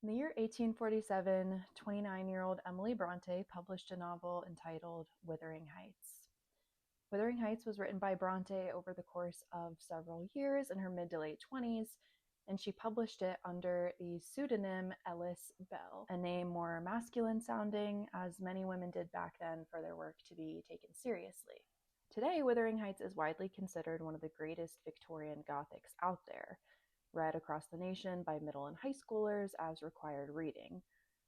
In the year 1847, 29-year-old Emily Bronte published a novel entitled Wuthering Heights. Wuthering Heights was written by Bronte over the course of several years in her mid to late 20s, and she published it under the pseudonym Ellis Bell, a name more masculine sounding, as many women did back then for their work to be taken seriously. Today, Wuthering Heights is widely considered one of the greatest Victorian Gothics out there, read across the nation by middle and high schoolers as required reading.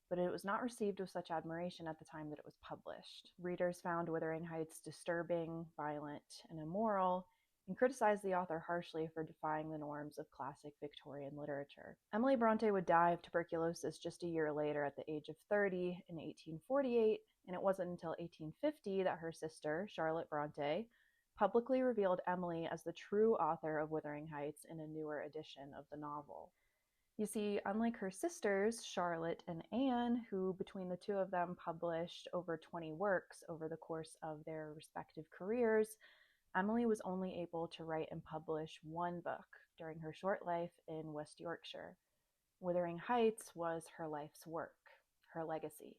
But it was not received with such admiration at the time that it was published. Readers found Wuthering Heights disturbing, violent, and immoral, and criticized the author harshly for defying the norms of classic Victorian literature. Emily Bronte would die of tuberculosis just a year later at the age of 30 in 1848, and it wasn't until 1850 that her sister, Charlotte Bronte, publicly revealed Emily as the true author of Wuthering Heights in a newer edition of the novel. You see, unlike her sisters, Charlotte and Anne, who between the two of them published over 20 works over the course of their respective careers, Emily was only able to write and publish one book during her short life in West Yorkshire. Wuthering Heights was her life's work, her legacy.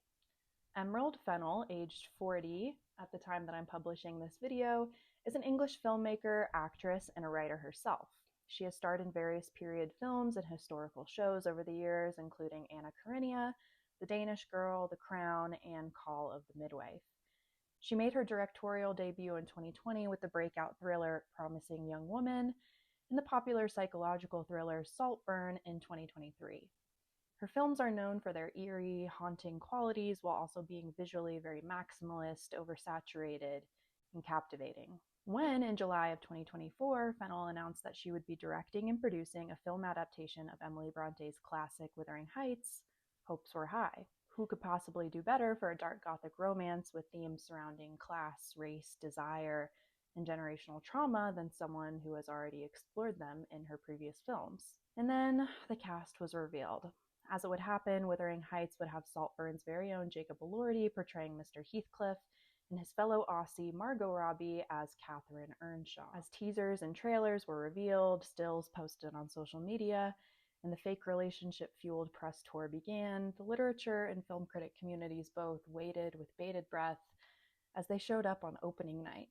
Emerald Fennell, aged 40 at the time that I'm publishing this video, is an English filmmaker, actress, and a writer herself. She has starred in various period films and historical shows over the years, including Anna Karenina, The Danish Girl, The Crown, and Call of the Midwife. She made her directorial debut in 2020 with the breakout thriller Promising Young Woman and the popular psychological thriller Saltburn in 2023. Her films are known for their eerie, haunting qualities while also being visually very maximalist, oversaturated, and captivating. When, in July of 2024, Fennell announced that she would be directing and producing a film adaptation of Emily Bronte's classic Wuthering Heights, hopes were high. Who could possibly do better for a dark Gothic romance with themes surrounding class, race, desire, and generational trauma than someone who has already explored them in her previous films? And then the cast was revealed. As it would happen, Wuthering Heights would have Saltburn's very own Jacob Elordi portraying Mr. Heathcliff, and his fellow Aussie Margot Robbie as Catherine Earnshaw. As teasers and trailers were revealed, stills posted on social media, and the fake relationship-fueled press tour began, the literature and film critic communities both waited with bated breath as they showed up on opening night.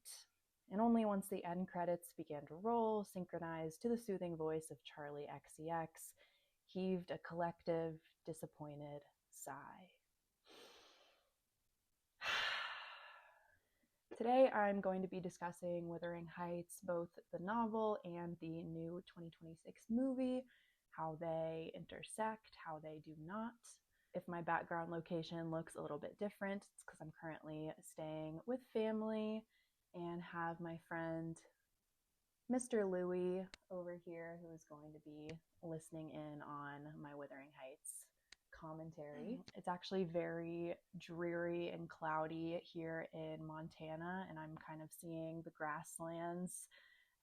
And only once the end credits began to roll, synchronized to the soothing voice of Charlie XCX, heaved a collective, disappointed sigh. Today, I'm going to be discussing Wuthering Heights, both the novel and the new 2026 movie, how they intersect, how they do not. If my background location looks a little bit different, it's because I'm currently staying with family and have my friend Mr. Louie over here who is going to be listening in on my Wuthering Heights commentary. It's actually very dreary and cloudy here in Montana, and I'm kind of seeing the grasslands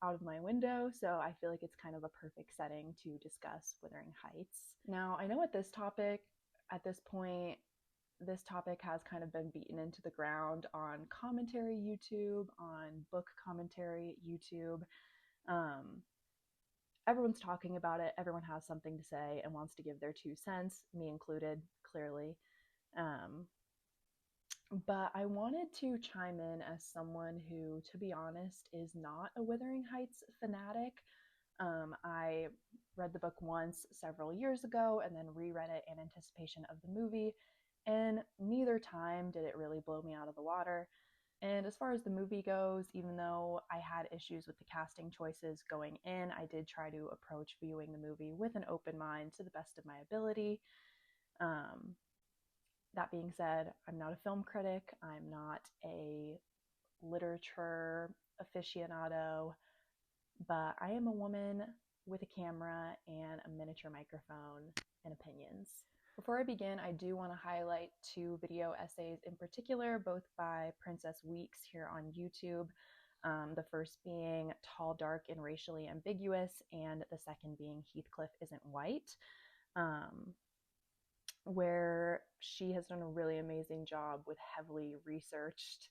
out of my window, so I feel like it's kind of a perfect setting to discuss Wuthering Heights. Now, I know at this point, this topic has kind of been beaten into the ground on commentary YouTube, on book commentary YouTube. Everyone's talking about it. Everyone has something to say and wants to give their 2 cents, me included, clearly. But I wanted to chime in as someone who, to be honest, is not a Wuthering Heights fanatic. I read the book once several years ago and then reread it in anticipation of the movie, and neither time did it really blow me out of the water. And as far as the movie goes, even though I had issues with the casting choices going in, I did try to approach viewing the movie with an open mind to the best of my ability. That being said, I'm not a film critic. I'm not a literature aficionado, but I am a woman with a camera and a miniature microphone and opinions. Before I begin, I do want to highlight 2 video essays in particular, both by Princess Weeks here on YouTube. The first being Tall, Dark, and Racially Ambiguous, and the second being Heathcliff Isn't White, where she has done a really amazing job with heavily researched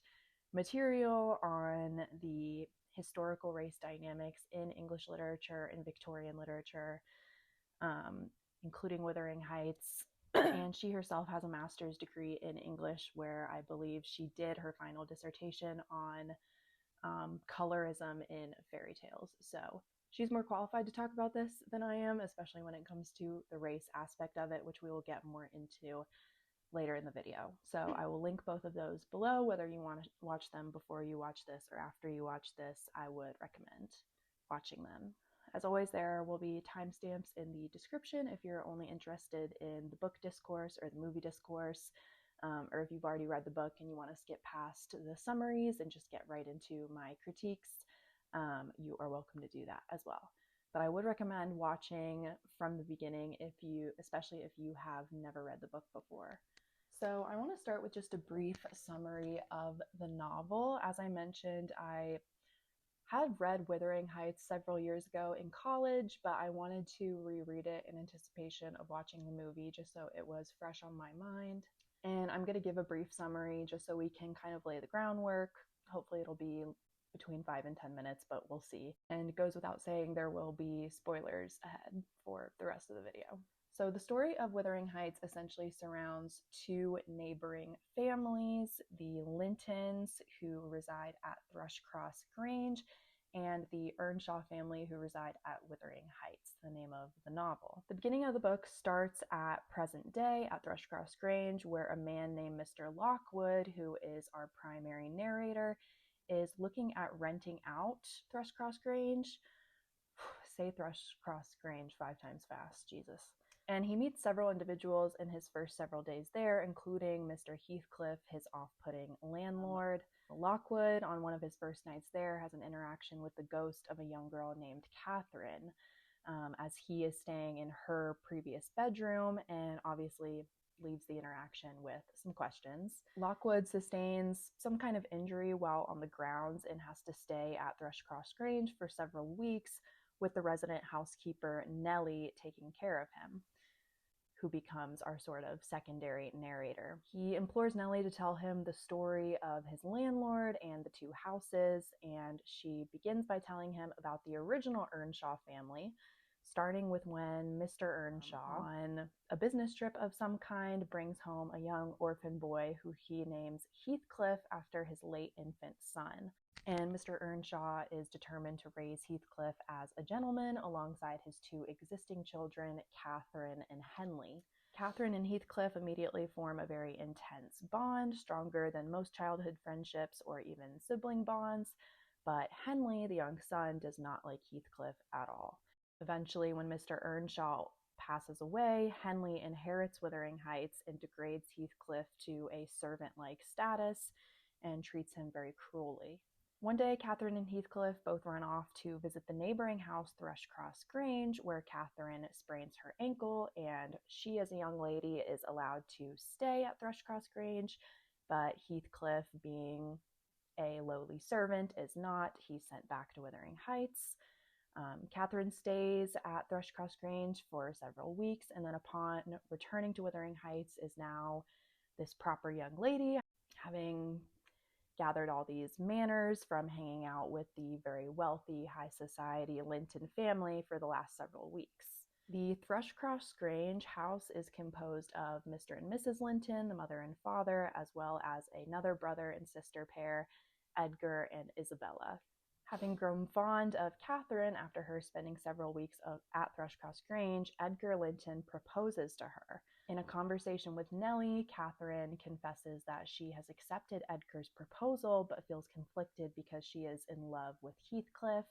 material on the historical race dynamics in English literature and Victorian literature, including Wuthering Heights. And she herself has a master's degree in English, where I believe she did her final dissertation on colorism in fairy tales. So she's more qualified to talk about this than I am, especially when it comes to the race aspect of it, which we will get more into later in the video. So I will link both of those below. Whether you want to watch them before you watch this or after you watch this, I would recommend watching them. As always, there will be timestamps in the description if you're only interested in the book discourse or the movie discourse, or if you've already read the book and you want to skip past the summaries and just get right into my critiques, you are welcome to do that as well. But I would recommend watching from the beginning, especially if you have never read the book before. So I want to start with just a brief summary of the novel. As I mentioned, I had read Wuthering Heights several years ago in college, but I wanted to reread it in anticipation of watching the movie, just so it was fresh on my mind. And I'm going to give a brief summary just so we can kind of lay the groundwork. Hopefully it'll be between 5 and 10 minutes, but we'll see. And it goes without saying, there will be spoilers ahead for the rest of the video. So the story of Wuthering Heights essentially surrounds two neighboring families, the Lintons, who reside at Thrushcross Grange, and the Earnshaw family, who reside at Wuthering Heights, the name of the novel. The beginning of the book starts at present day at Thrushcross Grange, where a man named Mr. Lockwood, who is our primary narrator, is looking at renting out Thrushcross Grange. Say Thrushcross Grange 5 times fast, Jesus. And he meets several individuals in his first several days there, including Mr. Heathcliff, his off-putting landlord. Lockwood, on one of his first nights there, has an interaction with the ghost of a young girl named Catherine, as he is staying in her previous bedroom, and obviously leaves the interaction with some questions. Lockwood sustains some kind of injury while on the grounds and has to stay at Thrushcross Grange for several weeks, with the resident housekeeper Nelly taking care of him, who becomes our sort of secondary narrator. He implores Nelly to tell him the story of his landlord and the two houses, and she begins by telling him about the original Earnshaw family, starting with when Mr. Earnshaw, on a business trip of some kind, brings home a young orphan boy who he names Heathcliff after his late infant son. And Mr. Earnshaw is determined to raise Heathcliff as a gentleman alongside his two existing children, Catherine and Henley. Catherine and Heathcliff immediately form a very intense bond, stronger than most childhood friendships or even sibling bonds, but Henley, the young son, does not like Heathcliff at all. Eventually, when Mr. Earnshaw passes away, Henley inherits Wuthering Heights and degrades Heathcliff to a servant-like status and treats him very cruelly. One day, Catherine and Heathcliff both run off to visit the neighboring house, Thrushcross Grange, where Catherine sprains her ankle, and she, as a young lady, is allowed to stay at Thrushcross Grange, but Heathcliff, being a lowly servant, is not. He's sent back to Wuthering Heights. Catherine stays at Thrushcross Grange for several weeks, and then upon returning to Wuthering Heights is now this proper young lady, having gathered all these manners from hanging out with the very wealthy, high society Linton family for the last several weeks. The Thrushcross Grange house is composed of Mr. and Mrs. Linton, the mother and father, as well as another brother and sister pair, Edgar and Isabella. Having grown fond of Catherine after her spending several weeks at Thrushcross Grange, Edgar Linton proposes to her. In a conversation with Nelly, Catherine confesses that she has accepted Edgar's proposal, but feels conflicted because she is in love with Heathcliff.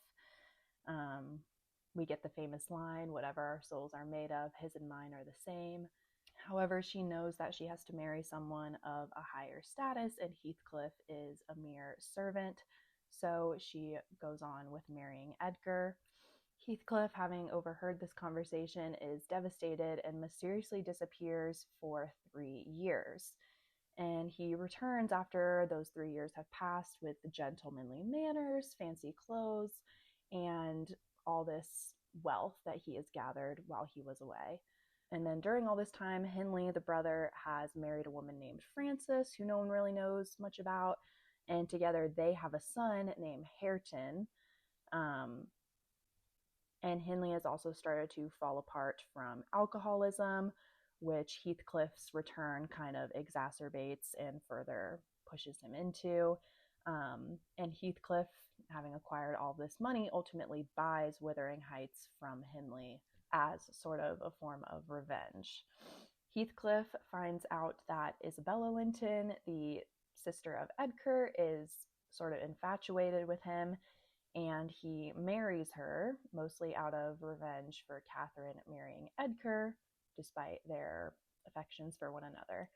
We get the famous line, "Whatever our souls are made of, his and mine are the same." However, she knows that she has to marry someone of a higher status, and Heathcliff is a mere servant, so she goes on with marrying Edgar. Heathcliff, having overheard this conversation, is devastated and mysteriously disappears for 3 years. And he returns after those 3 years have passed with gentlemanly manners, fancy clothes, and all this wealth that he has gathered while he was away. And then during all this time, Henley, the brother, has married a woman named Frances, who no one really knows much about, and together they have a son named Hareton. And Henley has also started to fall apart from alcoholism, which Heathcliff's return kind of exacerbates and further pushes him into. And Heathcliff, having acquired all this money, ultimately buys Wuthering Heights from Hindley as sort of a form of revenge. Heathcliff finds out that Isabella Linton, the sister of Edgar, is sort of infatuated with him, and he marries her, mostly out of revenge for Catherine marrying Edgar, despite their affections for one another.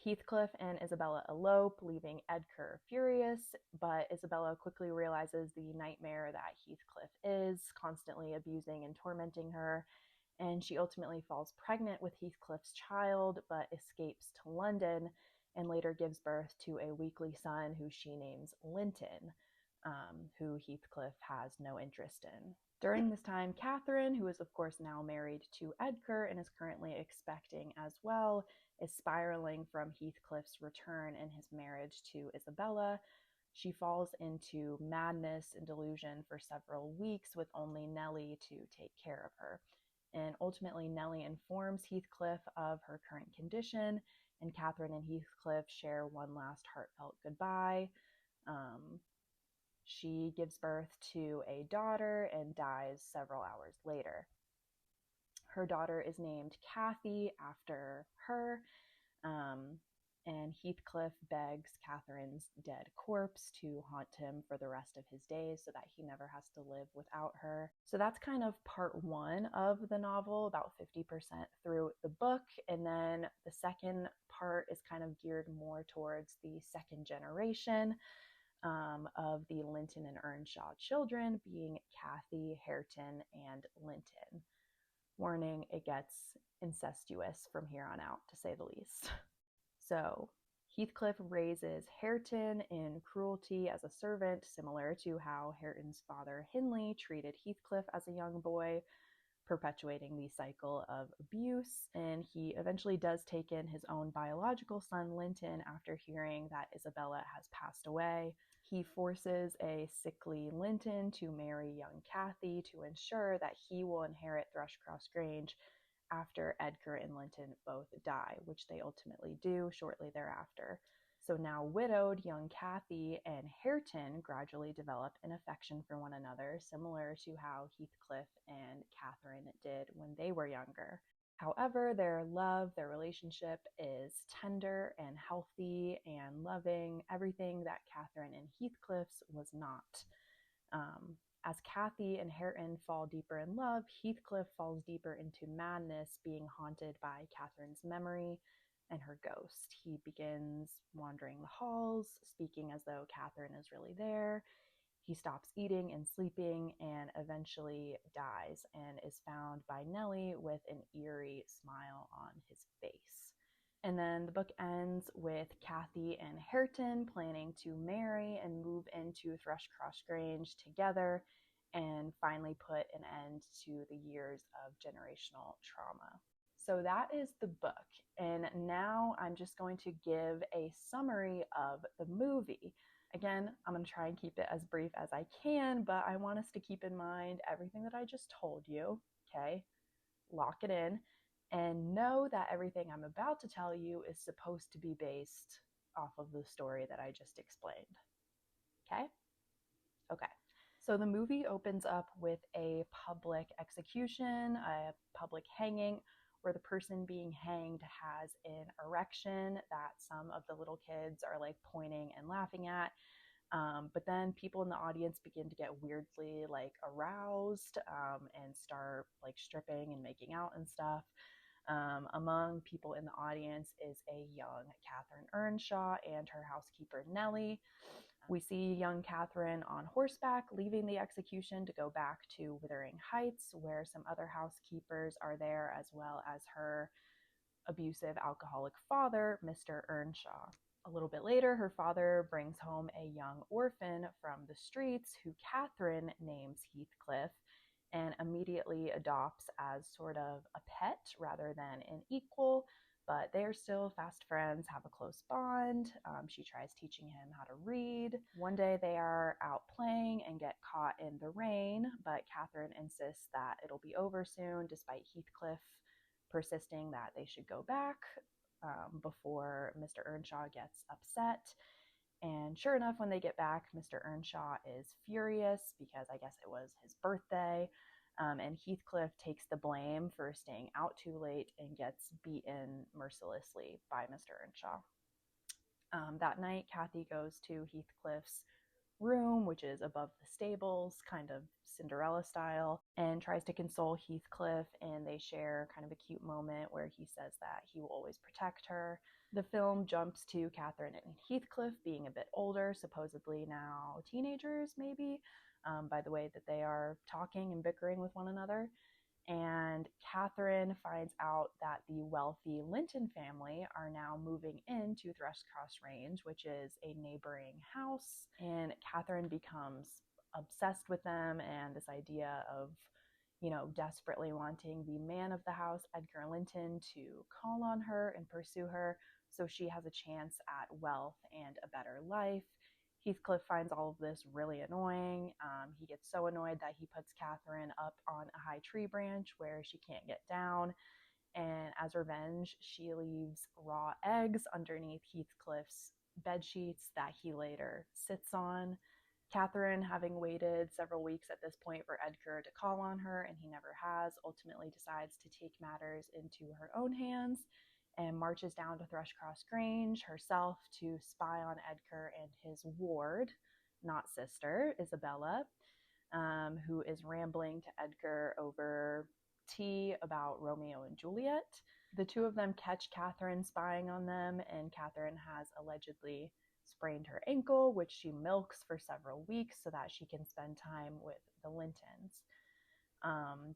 Heathcliff and Isabella elope, leaving Edgar furious, but Isabella quickly realizes the nightmare that Heathcliff is, constantly abusing and tormenting her, and she ultimately falls pregnant with Heathcliff's child, but escapes to London and later gives birth to a weakly son who she names Linton, who Heathcliff has no interest in. During this time, Catherine, who is of course now married to Edgar and is currently expecting as well, is spiraling from Heathcliff's return and his marriage to Isabella. She falls into madness and delusion for several weeks with only Nelly to take care of her. And ultimately, Nelly informs Heathcliff of her current condition, and Catherine and Heathcliff share one last heartfelt goodbye. She gives birth to a daughter and dies several hours later. Her daughter is named Kathy after her, and Heathcliff begs Catherine's dead corpse to haunt him for the rest of his days so that he never has to live without her. So that's kind of part one of the novel, about 50% through the book. And then the second part is kind of geared more towards the second generation of the Linton and Earnshaw children, being Kathy, Hareton, and Linton. Warning, it gets incestuous from here on out, to say the least. So Heathcliff raises Hareton in cruelty as a servant, similar to how Hareton's father Hindley treated Heathcliff as a young boy, perpetuating the cycle of abuse. And he eventually does take in his own biological son, Linton, after hearing that Isabella has passed away. He forces a sickly Linton to marry young Kathy to ensure that he will inherit Thrushcross Grange after Edgar and Linton both die, which they ultimately do shortly thereafter. So now widowed, young Kathy and Hareton gradually develop an affection for one another, similar to how Heathcliff and Catherine did when they were younger. However, their love, their relationship is tender and healthy and loving, everything that Catherine and Heathcliff's was not. As Kathy and Hareton fall deeper in love, Heathcliff falls deeper into madness, being haunted by Catherine's memory and her ghost. He begins wandering the halls, speaking as though Catherine is really there. He stops eating and sleeping and eventually dies and is found by Nelly with an eerie smile on his face. And then the book ends with Kathy and Hareton planning to marry and move into Thrushcross Grange together and finally put an end to the years of generational trauma. So that is the book. And now I'm just going to give a summary of the movie. Again, I'm going to try and keep it as brief as I can, but I want us to keep in mind everything that I just told you, okay? Lock it in. And know that everything I'm about to tell you is supposed to be based off of the story that I just explained. Okay? Okay. So the movie opens up with a public execution, a public hanging, where the person being hanged has an erection that some of the little kids are like pointing and laughing at. But then people in the audience begin to get weirdly like aroused and start like stripping and making out and stuff. Among people in the audience is a young Catherine Earnshaw and her housekeeper Nelly. We see young Catherine on horseback leaving the execution to go back to Wuthering Heights, where some other housekeepers are there, as well as her abusive alcoholic father, Mr. Earnshaw. A little bit later, her father brings home a young orphan from the streets who Catherine names Heathcliff and immediately adopts as sort of a pet rather than an equal, but they're still fast friends, have a close bond. She tries teaching him how to read. One day they are out playing and get caught in the rain, but Catherine insists that it'll be over soon, despite Heathcliff persisting that they should go back before Mr. Earnshaw gets upset. And sure enough, when they get back, Mr. Earnshaw is furious because I guess it was his birthday. And Heathcliff takes the blame for staying out too late and gets beaten mercilessly by Mr. Earnshaw. That night, Kathy goes to Heathcliff's room, which is above the stables, kind of Cinderella style, and tries to console Heathcliff. And they share kind of a cute moment where he says that he will always protect her. The film jumps to Catherine and Heathcliff being a bit older, supposedly now teenagers, maybe, by the way that they are talking and bickering with one another. And Catherine finds out that the wealthy Linton family are now moving into Thrushcross Range, which is a neighboring house. And Catherine becomes obsessed with them and this idea of, desperately wanting the man of the house, Edgar Linton, to call on her and pursue her so she has a chance at wealth and a better life. Heathcliff finds all of this really annoying. He gets so annoyed that he puts Catherine up on a high tree branch where she can't get down. And as revenge, she leaves raw eggs underneath Heathcliff's bed sheets that he later sits on. Catherine, having waited several weeks at this point for Edgar to call on her, and he never has, ultimately decides to take matters into her own hands and marches down to Thrushcross Grange herself to spy on Edgar and his ward, not sister, Isabella, who is rambling to Edgar over tea about Romeo and Juliet. The two of them catch Catherine spying on them, and Catherine has allegedly sprained her ankle, which she milks for several weeks so that she can spend time with the Lintons.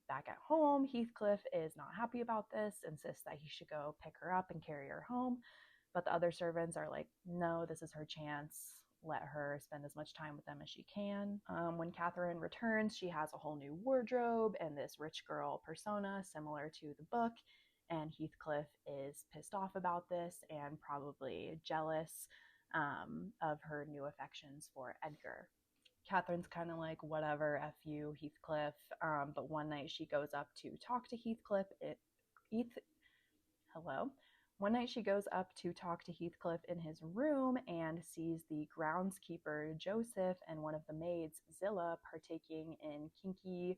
Back at home, Heathcliff is not happy about this, insists that he should go pick her up and carry her home. But the other servants are like, no, this is her chance. Let her spend as much time with them as she can. When Catherine returns, she has a whole new wardrobe and this rich girl persona similar to the book. And Heathcliff is pissed off about this and probably jealous of her new affections for Edgar. Catherine's kind of like, whatever, F you, Heathcliff. But one night she goes up to talk to Heathcliff. Hello. One night she goes up to talk to Heathcliff in his room and sees the groundskeeper, Joseph, and one of the maids, Zilla, partaking in kinky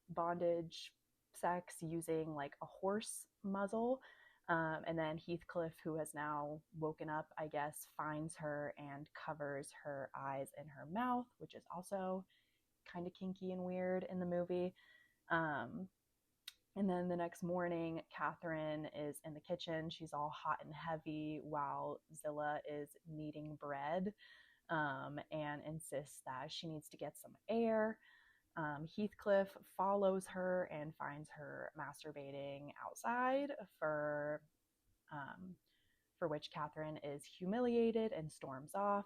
bondage sex using like a horse muzzle. And then Heathcliff, who has now woken up, I guess, finds her and covers her eyes and her mouth, which is also kind of kinky and weird in the movie. And then the next morning, Catherine is in the kitchen. She's all hot and heavy while Zilla is kneading bread and insists that she needs to get some air. Heathcliff follows her and finds her masturbating outside, for which Catherine is humiliated and storms off.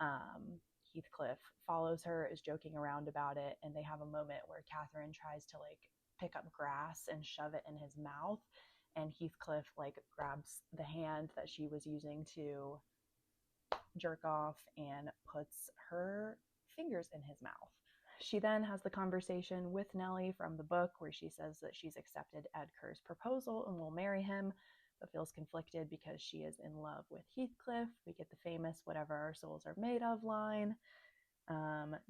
Heathcliff follows her, is joking around about it, and they have a moment where Catherine tries to like pick up grass and shove it in his mouth, and Heathcliff like grabs the hand that she was using to jerk off and puts her fingers in his mouth. She then has the conversation with Nelly from the book where she says that she's accepted Edgar's proposal and will marry him, but feels conflicted because she is in love with Heathcliff. We get the famous "whatever our souls are made of" line.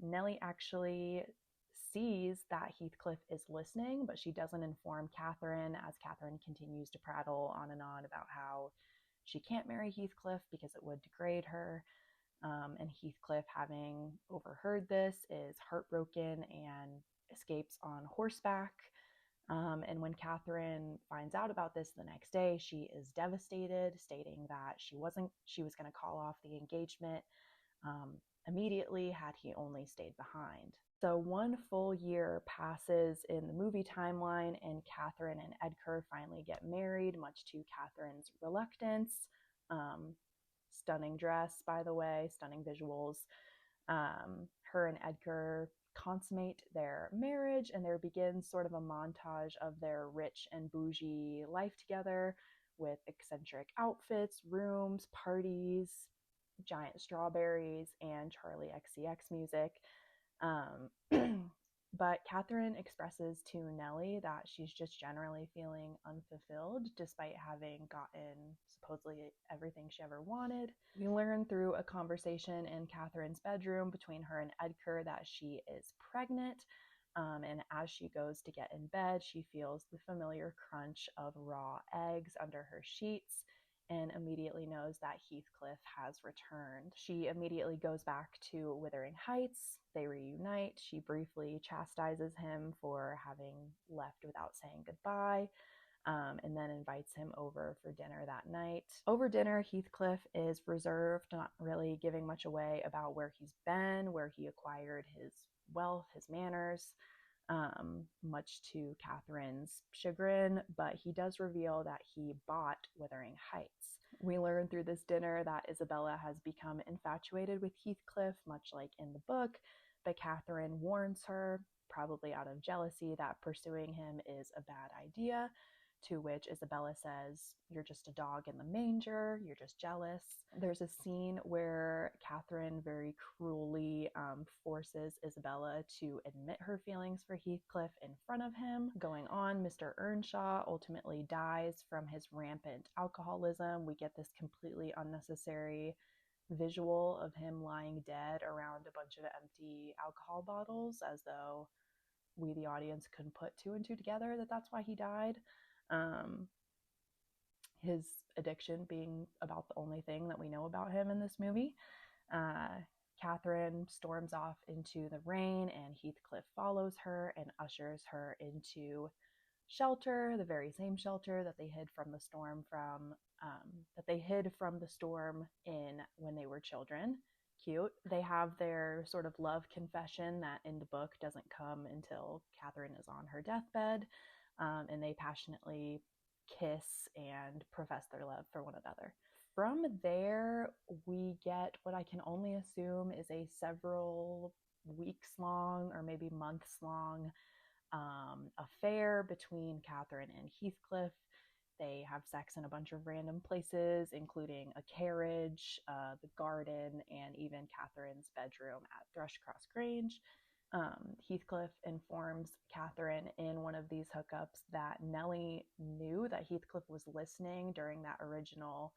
Nelly actually sees that Heathcliff is listening, but she doesn't inform Catherine, as Catherine continues to prattle on and on about how she can't marry Heathcliff because it would degrade her. And Heathcliff, having overheard this, is heartbroken and escapes on horseback. And when Catherine finds out about this the next day, she is devastated, stating that she was going to call off the engagement immediately had he only stayed behind. So 1 full year passes in the movie timeline, and Catherine and Edgar finally get married, much to Catherine's reluctance. Stunning dress, by the way, stunning visuals. Her and Edgar consummate their marriage, and there begins sort of a montage of their rich and bougie life together with eccentric outfits, rooms, parties, giant strawberries, and Charlie XCX music. But Catherine expresses to Nelly that she's just generally feeling unfulfilled despite having gotten supposedly everything she ever wanted. We learn through a conversation in Catherine's bedroom between her and Edgar that she is pregnant. And as she goes to get in bed, she feels the familiar crunch of raw eggs under her sheets and immediately knows that Heathcliff has returned. She immediately goes back to Wuthering Heights. They reunite. She briefly chastises him for having left without saying goodbye. And then invites him over for dinner that night. Over dinner, Heathcliff is reserved, not really giving much away about where he's been, where he acquired his wealth, his manners, much to Catherine's chagrin, but he does reveal that he bought Wuthering Heights. We learn through this dinner that Isabella has become infatuated with Heathcliff, much like in the book, but Catherine warns her, probably out of jealousy, that pursuing him is a bad idea. To which Isabella says, "You're just a dog in the manger, you're just jealous." There's a scene where Catherine very cruelly forces Isabella to admit her feelings for Heathcliff in front of him. Going on, Mr. Earnshaw ultimately dies from his rampant alcoholism. We get this completely unnecessary visual of him lying dead around a bunch of empty alcohol bottles, as though we, the audience, couldn't put two and two together that that's why he died. His addiction being about the only thing that we know about him in this movie. Catherine storms off into the rain, and Heathcliff follows her and ushers her into shelter, the very same shelter that they hid from the storm in when they were children. Cute. They have their sort of love confession that in the book doesn't come until Catherine is on her deathbed. And they passionately kiss and profess their love for one another. From there, we get what I can only assume is a several weeks long or maybe months long affair between Catherine and Heathcliff. They have sex in a bunch of random places, including a carriage, the garden, and even Catherine's bedroom at Thrushcross Grange. Heathcliff informs Catherine in one of these hookups that Nelly knew that Heathcliff was listening during that original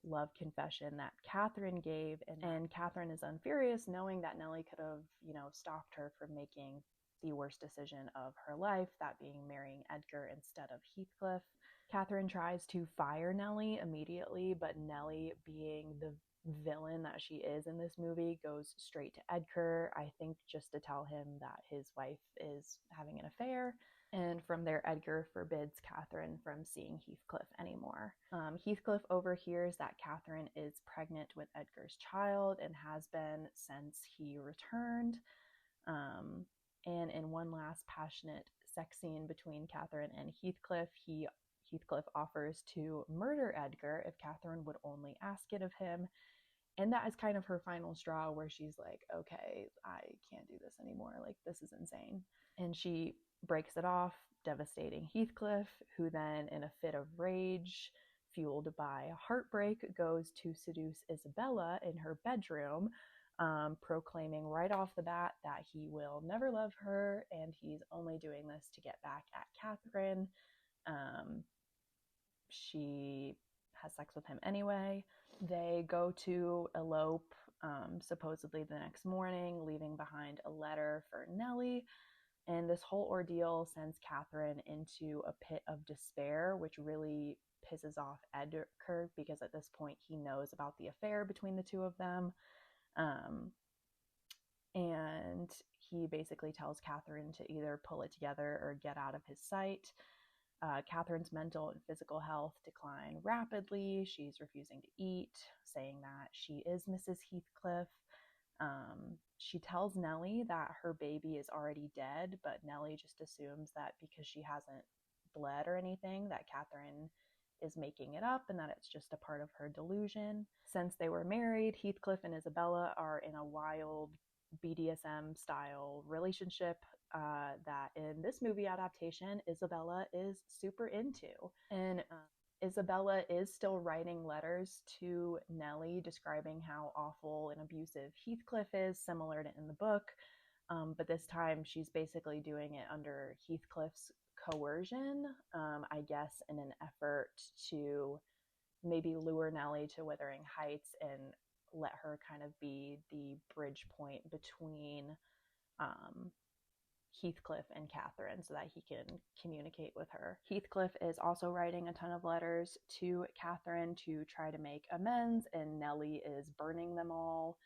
love confession that Catherine gave, and Catherine is unfurious, knowing that Nelly could have, stopped her from making the worst decision of her life, that being marrying Edgar instead of Heathcliff. Catherine tries to fire Nelly immediately, but Nelly, being the villain that she is in this movie, goes straight to Edgar, I think just to tell him that his wife is having an affair. And from there, Edgar forbids Catherine from seeing Heathcliff anymore. Heathcliff overhears that Catherine is pregnant with Edgar's child and has been since he returned. And in one last passionate sex scene between Catherine and Heathcliff, Heathcliff offers to murder Edgar if Catherine would only ask it of him. And that is kind of her final straw, where she's like, okay, I can't do this anymore. Like, this is insane. And she breaks it off, devastating Heathcliff, who then, in a fit of rage, fueled by heartbreak, goes to seduce Isabella in her bedroom, proclaiming right off the bat that he will never love her and he's only doing this to get back at Catherine. She has sex with him anyway. They go to elope, supposedly the next morning, leaving behind a letter for Nelly. And this whole ordeal sends Catherine into a pit of despair, which really pisses off Edgar, because at this point he knows about the affair between the two of them. And he basically tells Catherine to either pull it together or get out of his sight. Catherine's mental and physical health decline rapidly. She's refusing to eat, saying that she is Mrs. Heathcliff. She tells Nelly that her baby is already dead, but Nelly just assumes that because she hasn't bled or anything, that Catherine is making it up and that it's just a part of her delusion. Since they were married, Heathcliff and Isabella are in a wild BDSM style relationship that in this movie adaptation Isabella is super into. And Isabella is still writing letters to Nelly describing how awful and abusive Heathcliff is, similar to in the book. But this time she's basically doing it under Heathcliff's coercion, I guess in an effort to maybe lure Nelly to Wuthering Heights and let her kind of be the bridge point between um, Heathcliff and Catherine so that he can communicate with her. Heathcliff is also writing a ton of letters to Catherine to try to make amends, and Nelly is burning them all,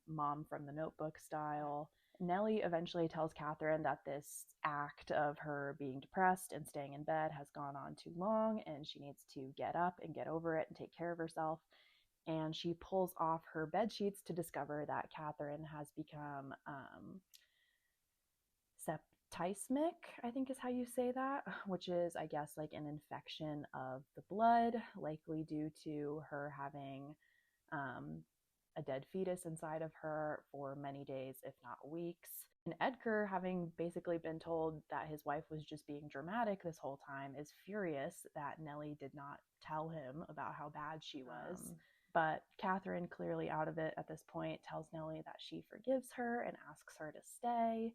Mom from the Notebook style. Nelly eventually tells Catherine that this act of her being depressed and staying in bed has gone on too long and she needs to get up and get over it and take care of herself. And she pulls off her bed sheets to discover that Catherine has become septicemic, I think is how you say that, which is, I guess, like an infection of the blood, likely due to her having a dead fetus inside of her for many days, if not weeks. And Edgar, having basically been told that his wife was just being dramatic this whole time, is furious that Nelly did not tell him about how bad she was. But Catherine, clearly out of it at this point, tells Nelly that she forgives her and asks her to stay.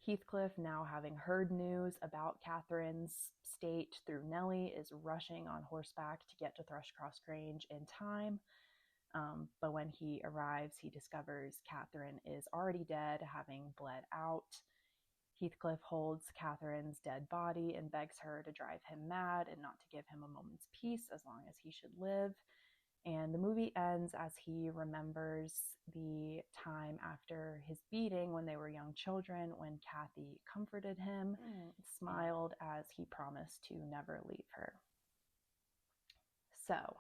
Heathcliff, now having heard news about Catherine's state through Nelly, is rushing on horseback to get to Thrushcross Grange in time. But when he arrives, he discovers Catherine is already dead, having bled out. Heathcliff holds Catherine's dead body and begs her to drive him mad and not to give him a moment's peace as long as he should live. And the movie ends as he remembers the time after his beating when they were young children, when Kathy comforted him, smiled as he promised to never leave her. So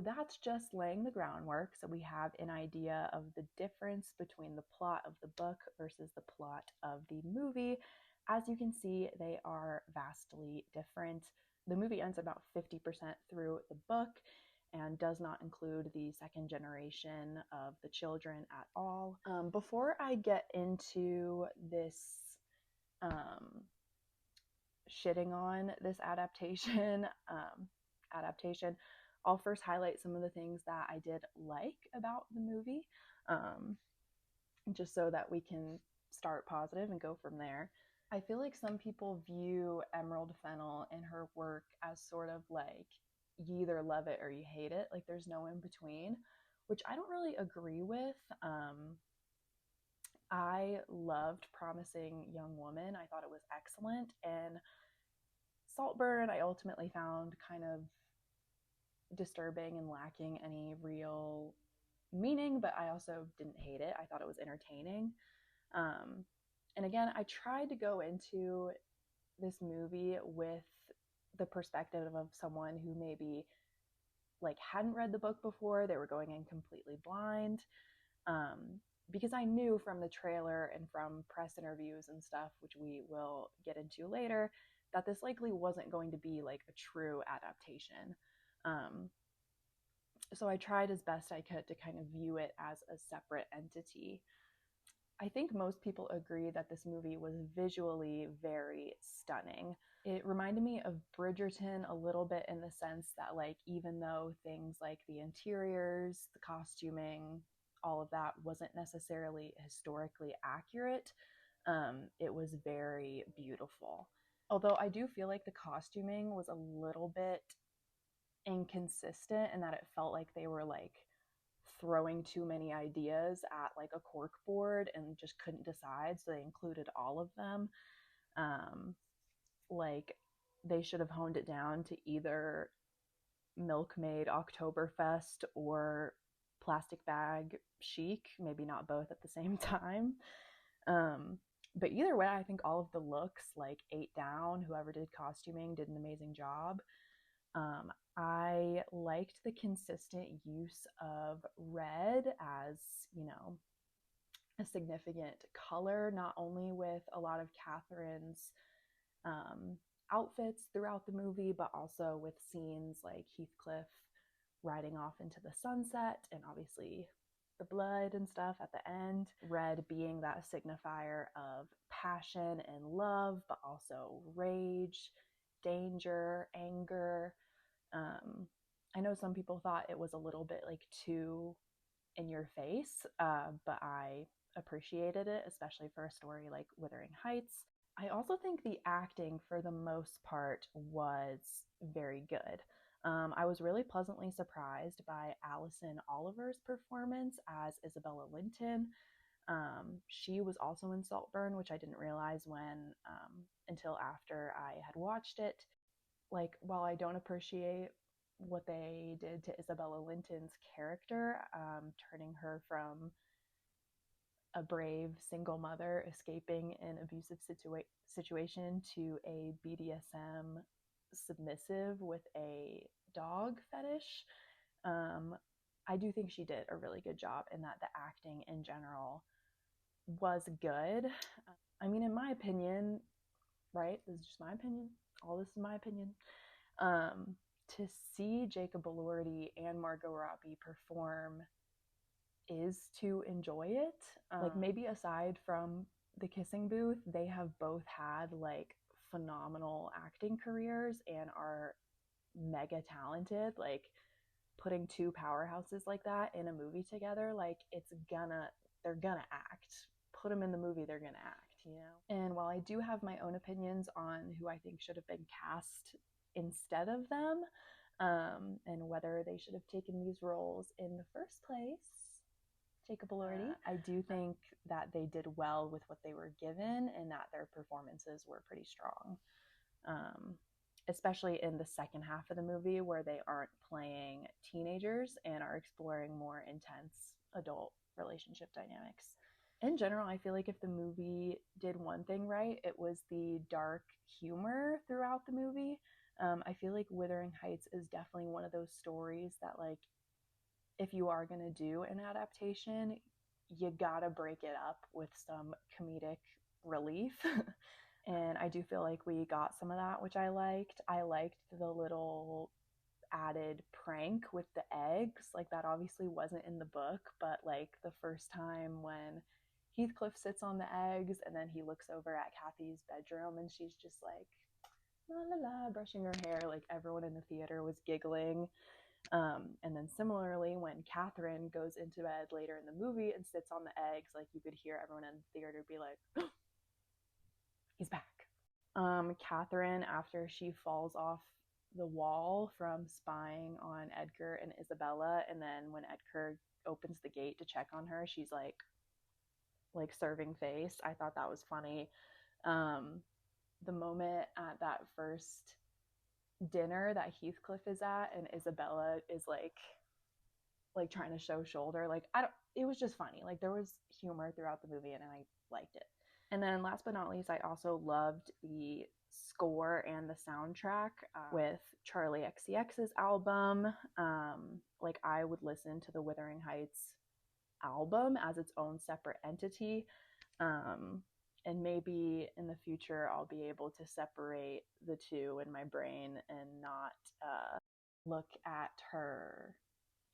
that's just laying the groundwork. So we have an idea of the difference between the plot of the book versus the plot of the movie. As you can see, they are vastly different. The movie ends about 50% through the book and does not include the second generation of the children at all. Before I get into this shitting on this adaptation, I'll first highlight some of the things that I did like about the movie, just so that we can start positive and go from there. I feel like some people view Emerald Fennell and her work as sort of like, you either love it or you hate it, like there's no in between, which I don't really agree with. I loved Promising Young Woman. I thought it was excellent, and Saltburn I ultimately found kind of disturbing and lacking any real meaning, but I also didn't hate it. I thought it was entertaining. And again, I tried to go into this movie with the perspective of someone who maybe like hadn't read the book before. They were going in completely blind, because I knew from the trailer and from press interviews and stuff, which we will get into later, that this likely wasn't going to be like a true adaptation. So I tried as best I could to kind of view it as a separate entity. I think most people agree that this movie was visually very stunning. It reminded me of Bridgerton a little bit in the sense that, like, even though things like the interiors, the costuming, all of that wasn't necessarily historically accurate, it was very beautiful. Although I do feel like the costuming was a little bit inconsistent in that it felt like they were like throwing too many ideas at like a cork board and just couldn't decide, so they included all of them. Like they should have honed it down to either Milkmaid Oktoberfest or Plastic Bag Chic, maybe not both at the same time. But either way, I think all of the looks like ate down. Whoever did costuming did an amazing job. I liked the consistent use of red as, you know, a significant color, not only with a lot of Catherine's outfits throughout the movie, but also with scenes like Heathcliff riding off into the sunset and obviously the blood and stuff at the end. Red being that signifier of passion and love, but also rage, danger, anger. I know some people thought it was a little bit like too in your face, but I appreciated it, especially for a story like Wuthering Heights. I also think the acting for the most part was very good. I was really pleasantly surprised by Alison Oliver's performance as Isabella Linton. She was also in Saltburn, which I didn't realize until after I had watched it. Like, while I don't appreciate what they did to Isabella Linton's character, turning her from a brave single mother escaping an abusive situation to a BDSM submissive with a dog fetish. I do think she did a really good job, and that the acting in general was good. I mean, in my opinion, right? This is just my opinion. All this is my opinion. To see Jacob Elordi and Margot Robbie perform is to enjoy it. Like, maybe aside from the kissing booth, they have both had like phenomenal acting careers and are mega talented. Like, putting two powerhouses like that in a movie together, like, they're gonna act. Put them in the movie, they're gonna act, you know? And while I do have my own opinions on who I think should have been cast instead of them, and whether they should have taken these roles in the first place, Jacob Elordi, I do think that they did well with what they were given and that their performances were pretty strong. Especially in the second half of the movie, where they aren't playing teenagers and are exploring more intense adult relationship dynamics. In general, I feel like if the movie did one thing right, it was the dark humor throughout the movie. I feel like Wuthering Heights is definitely one of those stories that, like, if you are going to do an adaptation, you gotta break it up with some comedic relief. And I do feel like we got some of that, which I liked. I liked the little added prank with the eggs. Like, that obviously wasn't in the book, but like the first time when Heathcliff sits on the eggs and then he looks over at Kathy's bedroom and she's just like, la la la, brushing her hair, like, everyone in the theater was giggling. And then similarly, when Catherine goes into bed later in the movie and sits on the eggs, like, you could hear everyone in the theater be like, oh, he's back. Catherine, after she falls off the wall from spying on Edgar and Isabella, and then when Edgar opens the gate to check on her, she's like serving face. I thought that was funny. The moment at that first dinner that Heathcliff is at and Isabella is like trying to show shoulder, like, it was just funny. Like, there was humor throughout the movie and I liked it. And then last but not least, I also loved the score and the soundtrack with Charlie XCX's album. Like, I would listen to the Wuthering Heights album as its own separate entity. And maybe in the future I'll be able to separate the two in my brain and not look at her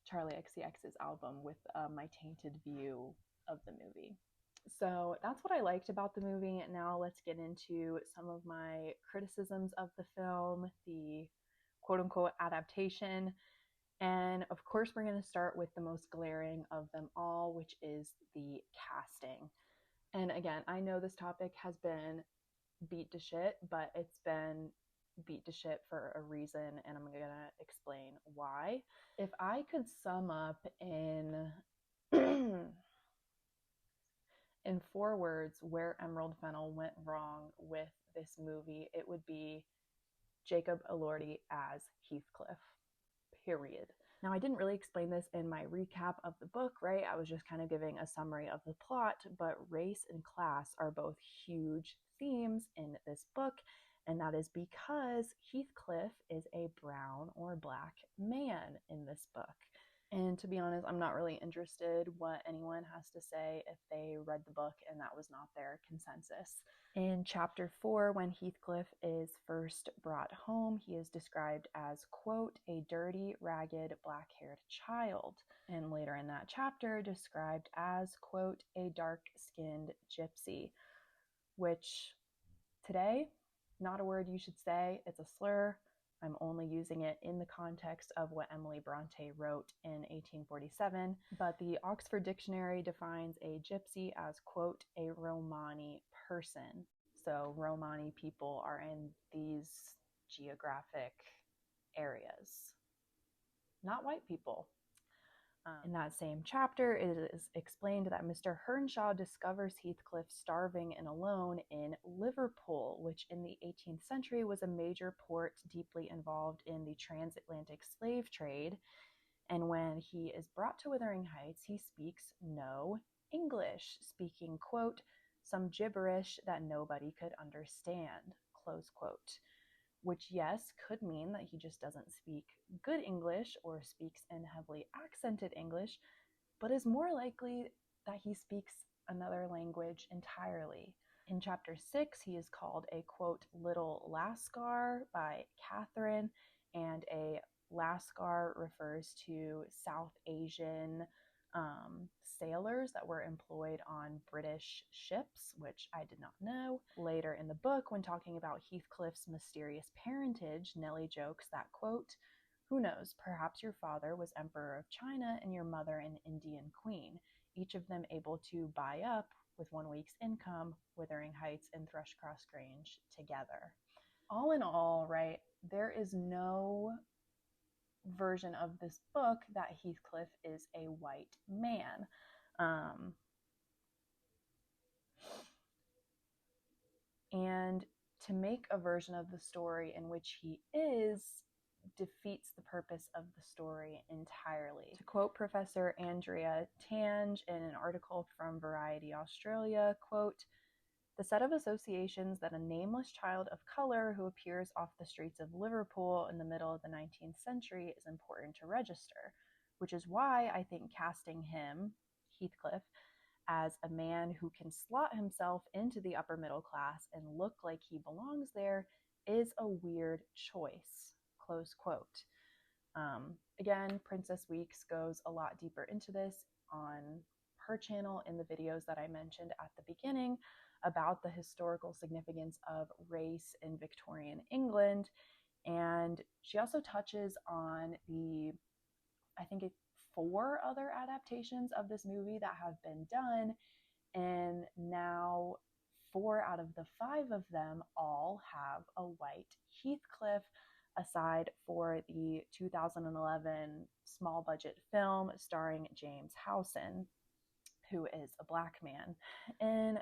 Charlie XCX's album with my tainted view of the movie. So that's what I liked about the movie. Now let's get into some of my criticisms of the film, the quote-unquote adaptation. And of course, we're going to start with the most glaring of them all, which is the casting. And again, I know this topic has been beat to shit, but it's been beat to shit for a reason, and I'm going to explain why. If I could sum up in in 4 words where Emerald Fennell went wrong with this movie, it would be Jacob Elordi as Heathcliff, period. Now, I didn't really explain this in my recap of the book, right? I was just kind of giving a summary of the plot, but race and class are both huge themes in this book, and that is because Heathcliff is a brown or black man in this book. And to be honest, I'm not really interested what anyone has to say if they read the book and that was not their consensus. In chapter 4, when Heathcliff is first brought home, he is described as, quote, a dirty, ragged, black-haired child. And later in that chapter, described as, quote, a dark-skinned gypsy, which today, not a word you should say. It's a slur. I'm only using it in the context of what Emily Bronte wrote in 1847, but the Oxford Dictionary defines a gypsy as, quote, a Romani person. So Romani people are in these geographic areas, not white people. In that same chapter, it is explained that Mr. Hernshaw discovers Heathcliff starving and alone in Liverpool, which in the 18th century was a major port deeply involved in the transatlantic slave trade. And when he is brought to Wuthering Heights, he speaks no English, speaking, quote, some gibberish that nobody could understand, close quote. Which, yes, could mean that he just doesn't speak good English or speaks in heavily accented English, but is more likely that he speaks another language entirely. In chapter 6, he is called a, quote, little lascar by Catherine, and a lascar refers to South Asian sailors that were employed on British ships, which I did not know. Later in the book, when talking about Heathcliff's mysterious parentage, Nelly jokes that, quote, who knows, perhaps your father was Emperor of China and your mother an Indian queen, each of them able to buy up, with 1 week's income, Wuthering Heights and Thrushcross Grange together. All in all, right, there is no version of this book that Heathcliff is a white man. And to make a version of the story in which he is defeats the purpose of the story entirely. To quote Professor Andrea Tange in an article from Variety Australia, quote, the set of associations that a nameless child of color who appears off the streets of Liverpool in the middle of the 19th century is important to register, which is why I think casting him, Heathcliff, as a man who can slot himself into the upper middle class and look like he belongs there is a weird choice, close quote. Again, Princess Weeks goes a lot deeper into this on her channel in the videos that I mentioned at the beginning about the historical significance of race in Victorian England. And she also touches on the, I think, 4 other adaptations of this movie that have been done. And now 4 out of the 5 of them all have a white Heathcliff, aside for the 2011 small budget film starring James Howson, who is a black man. And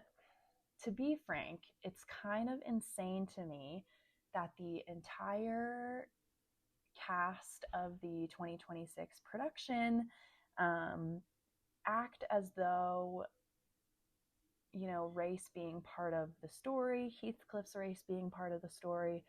to be frank, it's kind of insane to me that the entire cast of the 2026 production act as though, you know, race being part of the story, Heathcliff's race being part of the story,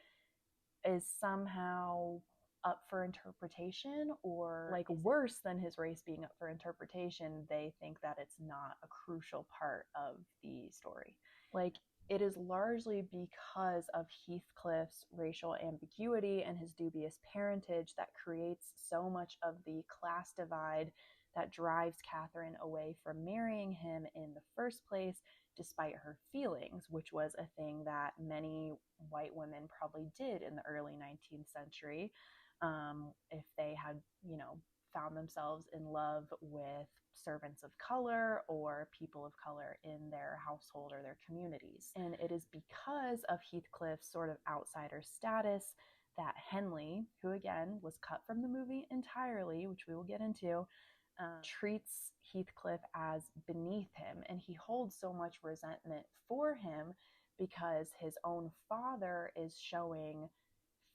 is somehow up for interpretation, or like worse than his race being up for interpretation, they think that it's not a crucial part of the story. Like, it is largely because of Heathcliff's racial ambiguity and his dubious parentage that creates so much of the class divide that drives Catherine away from marrying him in the first place, despite her feelings, which was a thing that many white women probably did in the early 19th century, if they had, you know, found themselves in love with servants of color or people of color in their household or their communities. And it is because of Heathcliff's sort of outsider status that Henley, who again was cut from the movie entirely, which we will get into, treats Heathcliff as beneath him, and he holds so much resentment for him because his own father is showing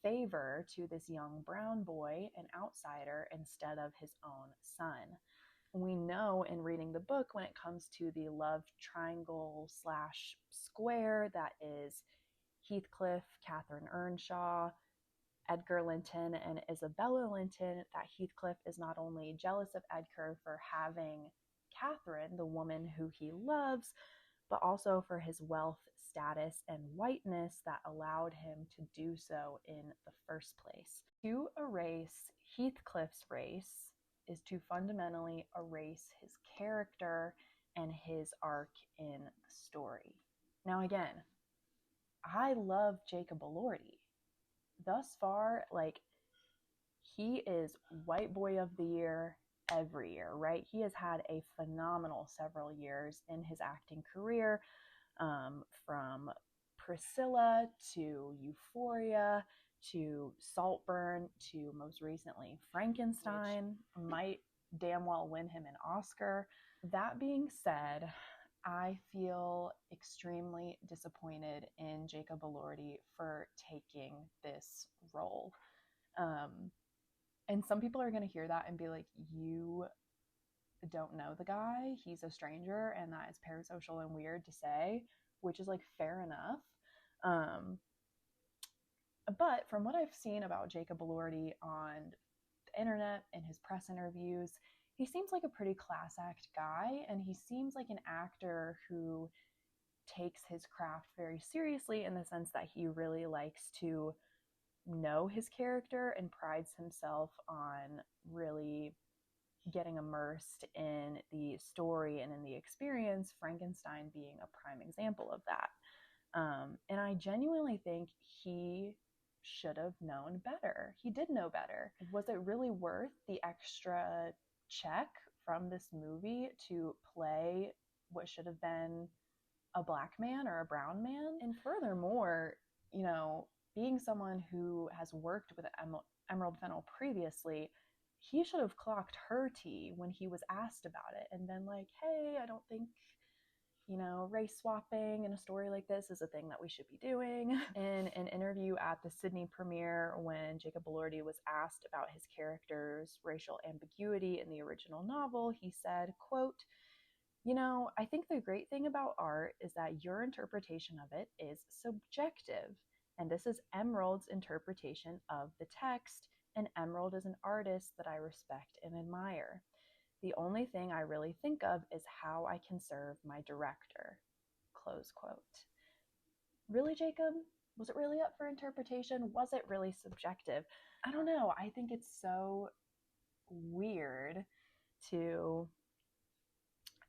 favor to this young brown boy, an outsider, instead of his own son. We know in reading the book, when it comes to the love triangle slash square that is Heathcliff, Catherine Earnshaw, Edgar Linton, and Isabella Linton, that Heathcliff is not only jealous of Edgar for having Catherine, the woman who he loves, but also for his wealth, status, and whiteness that allowed him to do so in the first place. To erase Heathcliff's race is to fundamentally erase his character and his arc in the story. Now again, I love Jacob Elordi. thus far, like, he is white boy of the year every year, right? He has had a phenomenal several years in his acting career, from Priscilla to Euphoria to Saltburn to most recently Frankenstein, might damn well win him an Oscar. That being said, I feel extremely disappointed in Jacob Elordi for taking this role. And some people are going to hear that and be like, you don't know the guy, he's a stranger, and that is parasocial and weird to say, which is like fair enough. But from what I've seen about Jacob Elordi on the internet and his press interviews, he seems like a pretty class act guy, and he seems like an actor who takes his craft very seriously, in the sense that he really likes to know his character and prides himself on really getting immersed in the story and in the experience, Frankenstein being a prime example of that. And I genuinely think he should have known better. He did know better. Was it really worth the extra check from this movie to play what should have been a black man or a brown man? And furthermore, you know, being someone who has worked with Emerald Fennell previously, he should have clocked her tea when he was asked about it and been like, hey, I don't think, you know, race swapping in a story like this is a thing that we should be doing. In an interview at the Sydney premiere, when Jacob Elordi was asked about his character's racial ambiguity in the original novel, he said, quote, you know, I think the great thing about art is that your interpretation of it is subjective. And this is Emerald's interpretation of the text, and Emerald is an artist that I respect and admire. The only thing I really think of is how I can serve my director. Close quote. Really, Jacob? Was it really up for interpretation? Was it really subjective? I don't know. I think it's so weird to,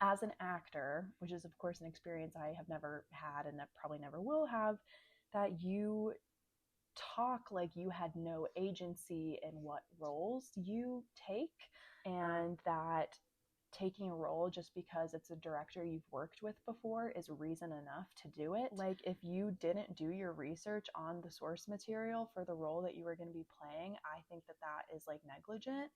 as an actor, which is of course an experience I have never had and that probably never will have, that you talk like you had no agency in what roles you take, and that taking a role just because it's a director you've worked with before is reason enough to do it. Like, if you didn't do your research on the source material for the role that you were going to be playing, I think that that is like negligent.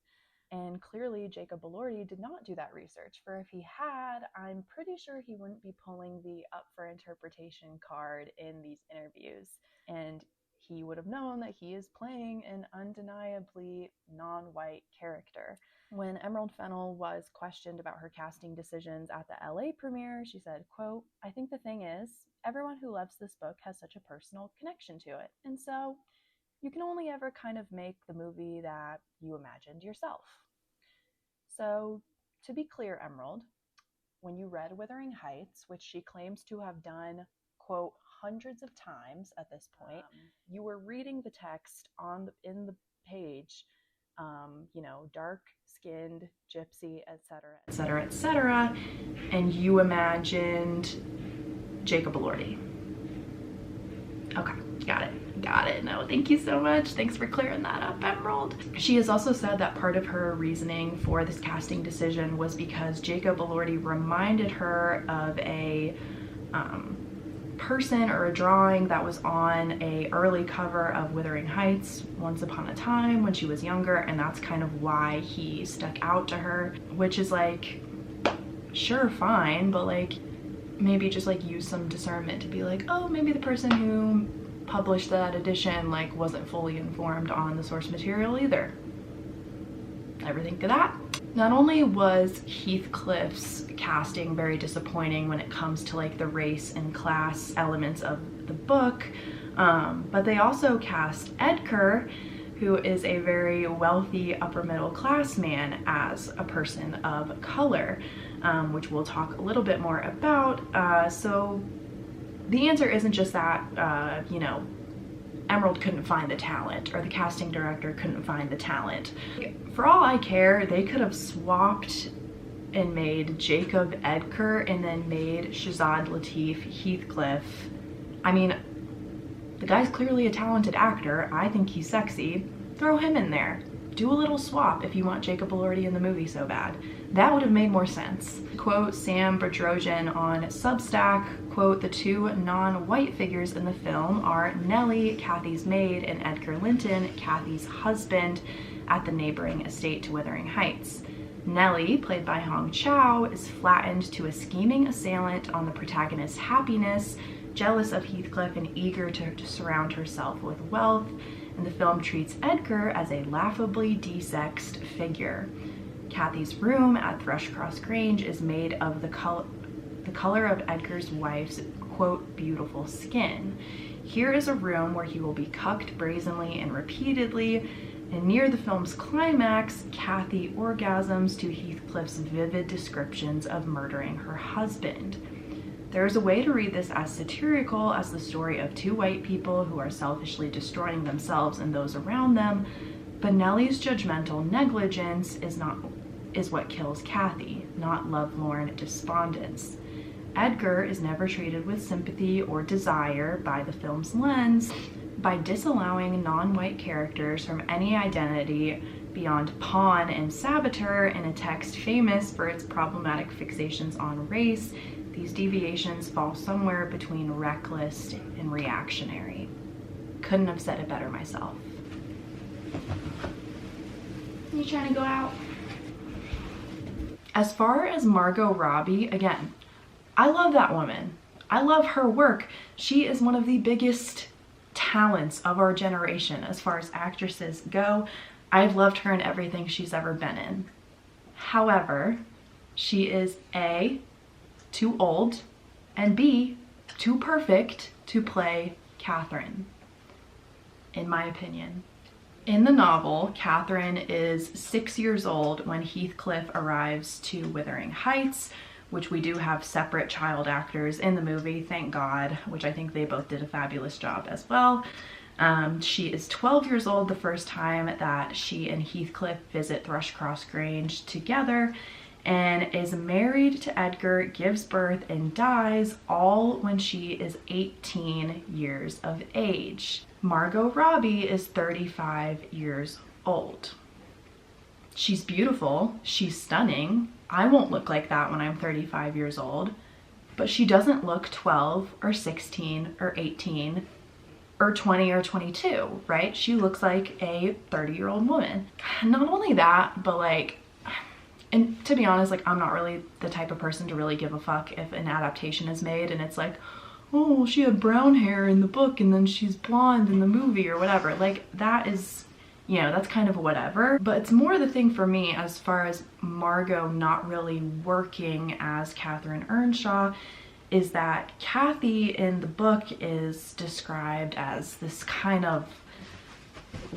And clearly Jacob Elordi did not do that research, for if he had, I'm pretty sure he wouldn't be pulling the up for interpretation card in these interviews. And he would have known that he is playing an undeniably non-white character. When Emerald Fennell was questioned about her casting decisions at the LA premiere, she said, quote, I think the thing is, everyone who loves this book has such a personal connection to it. And so you can only ever kind of make the movie that you imagined yourself. So, to be clear, Emerald, when you read Wuthering Heights, which she claims to have done, quote, hundreds of times at this point, you were reading the text in the page, you know, dark-skinned, gypsy, etc., etc., etc., and you imagined Jacob Elordi. Okay, got it. No, thank you so much. Thanks for clearing that up, Emerald. She has also said that part of her reasoning for this casting decision was because Jacob Elordi reminded her of a person or a drawing that was on a early cover of Wuthering Heights once upon a time when she was younger, and that's kind of why he stuck out to her, which is like, sure, fine, but like maybe just like use some discernment to be like, oh, maybe the person who published that edition like wasn't fully informed on the source material either. Ever think of that? Not only was Heathcliff's casting very disappointing when it comes to like the race and class elements of the book, but they also cast Edgar, who is a very wealthy upper middle class man, as a person of color, which we'll talk a little bit more about. So the answer isn't just that, you know, Emerald couldn't find the talent, or the casting director couldn't find the talent. For all I care, they could have swapped and made Jacob Edgar and then made Shazad Latif Heathcliff. I mean, The guy's clearly a talented actor. I think he's sexy. Throw him in there. Do a little swap if you want Jacob Elordi in the movie so bad. That would have made more sense. Quote Sam Bedrosian on Substack, quote, the two non-white figures in the film are Nelly, Kathy's maid, and Edgar Linton, Kathy's husband, at the neighboring estate to Wuthering Heights. Nelly, played by Hong Chow, is flattened to a scheming assailant on the protagonist's happiness, jealous of Heathcliff and eager to surround herself with wealth, and the film treats Edgar as a laughably desexed figure. Kathy's room at Thrushcross Grange is made of the color of Edgar's wife's, quote, beautiful skin. Here is a room where he will be cucked brazenly and repeatedly, and near the film's climax, Kathy orgasms to Heathcliff's vivid descriptions of murdering her husband. There is a way to read this as satirical as the story of two white people who are selfishly destroying themselves and those around them, but Nelly's judgmental negligence is what kills Kathy, not lovelorn despondence. Edgar is never treated with sympathy or desire by the film's lens. By disallowing non-white characters from any identity beyond pawn and saboteur in a text famous for its problematic fixations on race, these deviations fall somewhere between reckless and reactionary. Couldn't have said it better myself. You trying to go out? As far as Margot Robbie, again, I love that woman. I love her work. She is one of the biggest talents of our generation as far as actresses go. I've loved her in everything she's ever been in. However, she is A, too old, and B, too perfect to play Catherine, in my opinion. In the novel, Catherine is 6 years old when Heathcliff arrives to Wuthering Heights, which we do have separate child actors in the movie, thank God, which I think they both did a fabulous job as well. She is 12 years old the first time that she and Heathcliff visit Thrushcross Grange together, and is married to Edgar, gives birth, and dies all when she is 18 years of age. Margot Robbie is 35 years old. She's beautiful, she's stunning. I won't look like that when I'm 35 years old, but she doesn't look 12 or 16 or 18 or 20 or 22, right? She looks like a 30-year-old woman. Not only that, but like, and to be honest, like, I'm not really the type of person to really give a fuck if an adaptation is made and it's like, oh, she had brown hair in the book and then she's blonde in the movie or whatever. Like, that is, you know, that's kind of whatever. But it's more the thing for me as far as Margot not really working as Catherine Earnshaw is that Kathy in the book is described as this kind of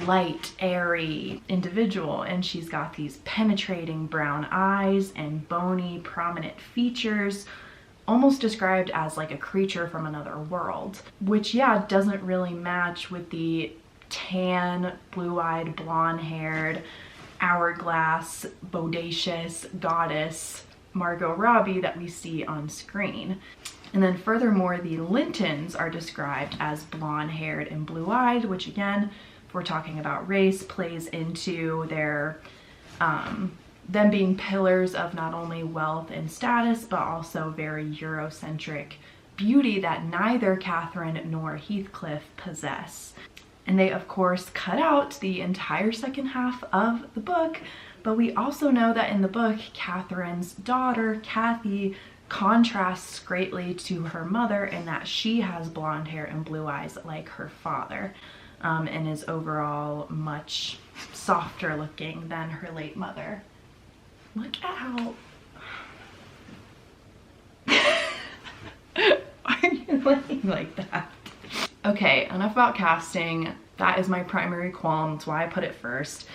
light, airy individual, and she's got these penetrating brown eyes and bony, prominent features, almost described as like a creature from another world, which, yeah, doesn't really match with the tan, blue-eyed, blonde-haired, hourglass, bodacious goddess Margot Robbie that we see on screen. And then furthermore, the Lintons are described as blonde-haired and blue-eyed, which again, if we're talking about race, plays into their them being pillars of not only wealth and status, but also very Eurocentric beauty that neither Catherine nor Heathcliff possess. And they, of course, cut out the entire second half of the book, but we also know that in the book, Catherine's daughter, Kathy, contrasts greatly to her mother in that she has blonde hair and blue eyes like her father, and is overall much softer looking than her late mother. Look at how... Why are you looking like that? Okay, enough about casting. That is my primary qualm. That's why I put it first.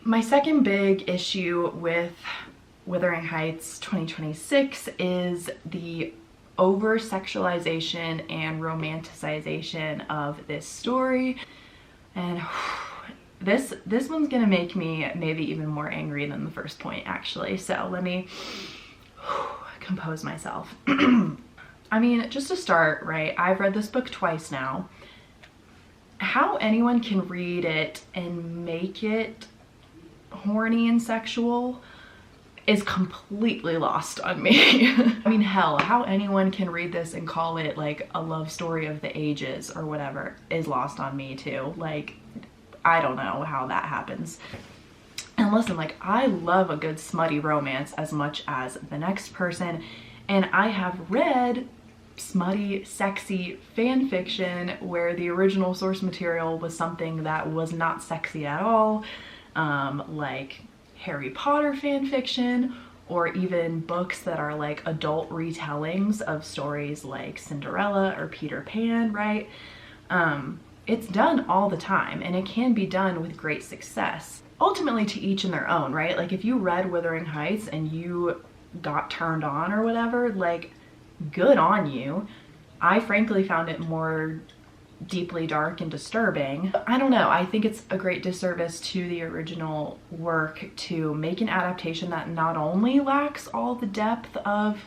My second big issue with Wuthering Heights 2026 is the over-sexualization and romanticization of this story. And this one's gonna make me maybe even more angry than the first point, actually. So let me compose myself. I mean, just to start, right, I've read this book twice now. how anyone can read it and make it horny and sexual is completely lost on me. I mean, hell, how anyone can read this and call it like a love story of the ages or whatever is lost on me too. Like, I don't know how that happens. And listen, like, I love a good smutty romance as much as the next person, and I have read smutty, sexy fan fiction where the original source material was something that was not sexy at all, like Harry Potter fan fiction, or even books that are like adult retellings of stories like Cinderella or Peter Pan, right? It's done all the time, and it can be done with great success. Ultimately, to each in their own, right? Like, if you read Wuthering Heights and you got turned on or whatever, like, good on you. I frankly found it more deeply dark and disturbing. I don't know, I think it's a great disservice to the original work to make an adaptation that not only lacks all the depth of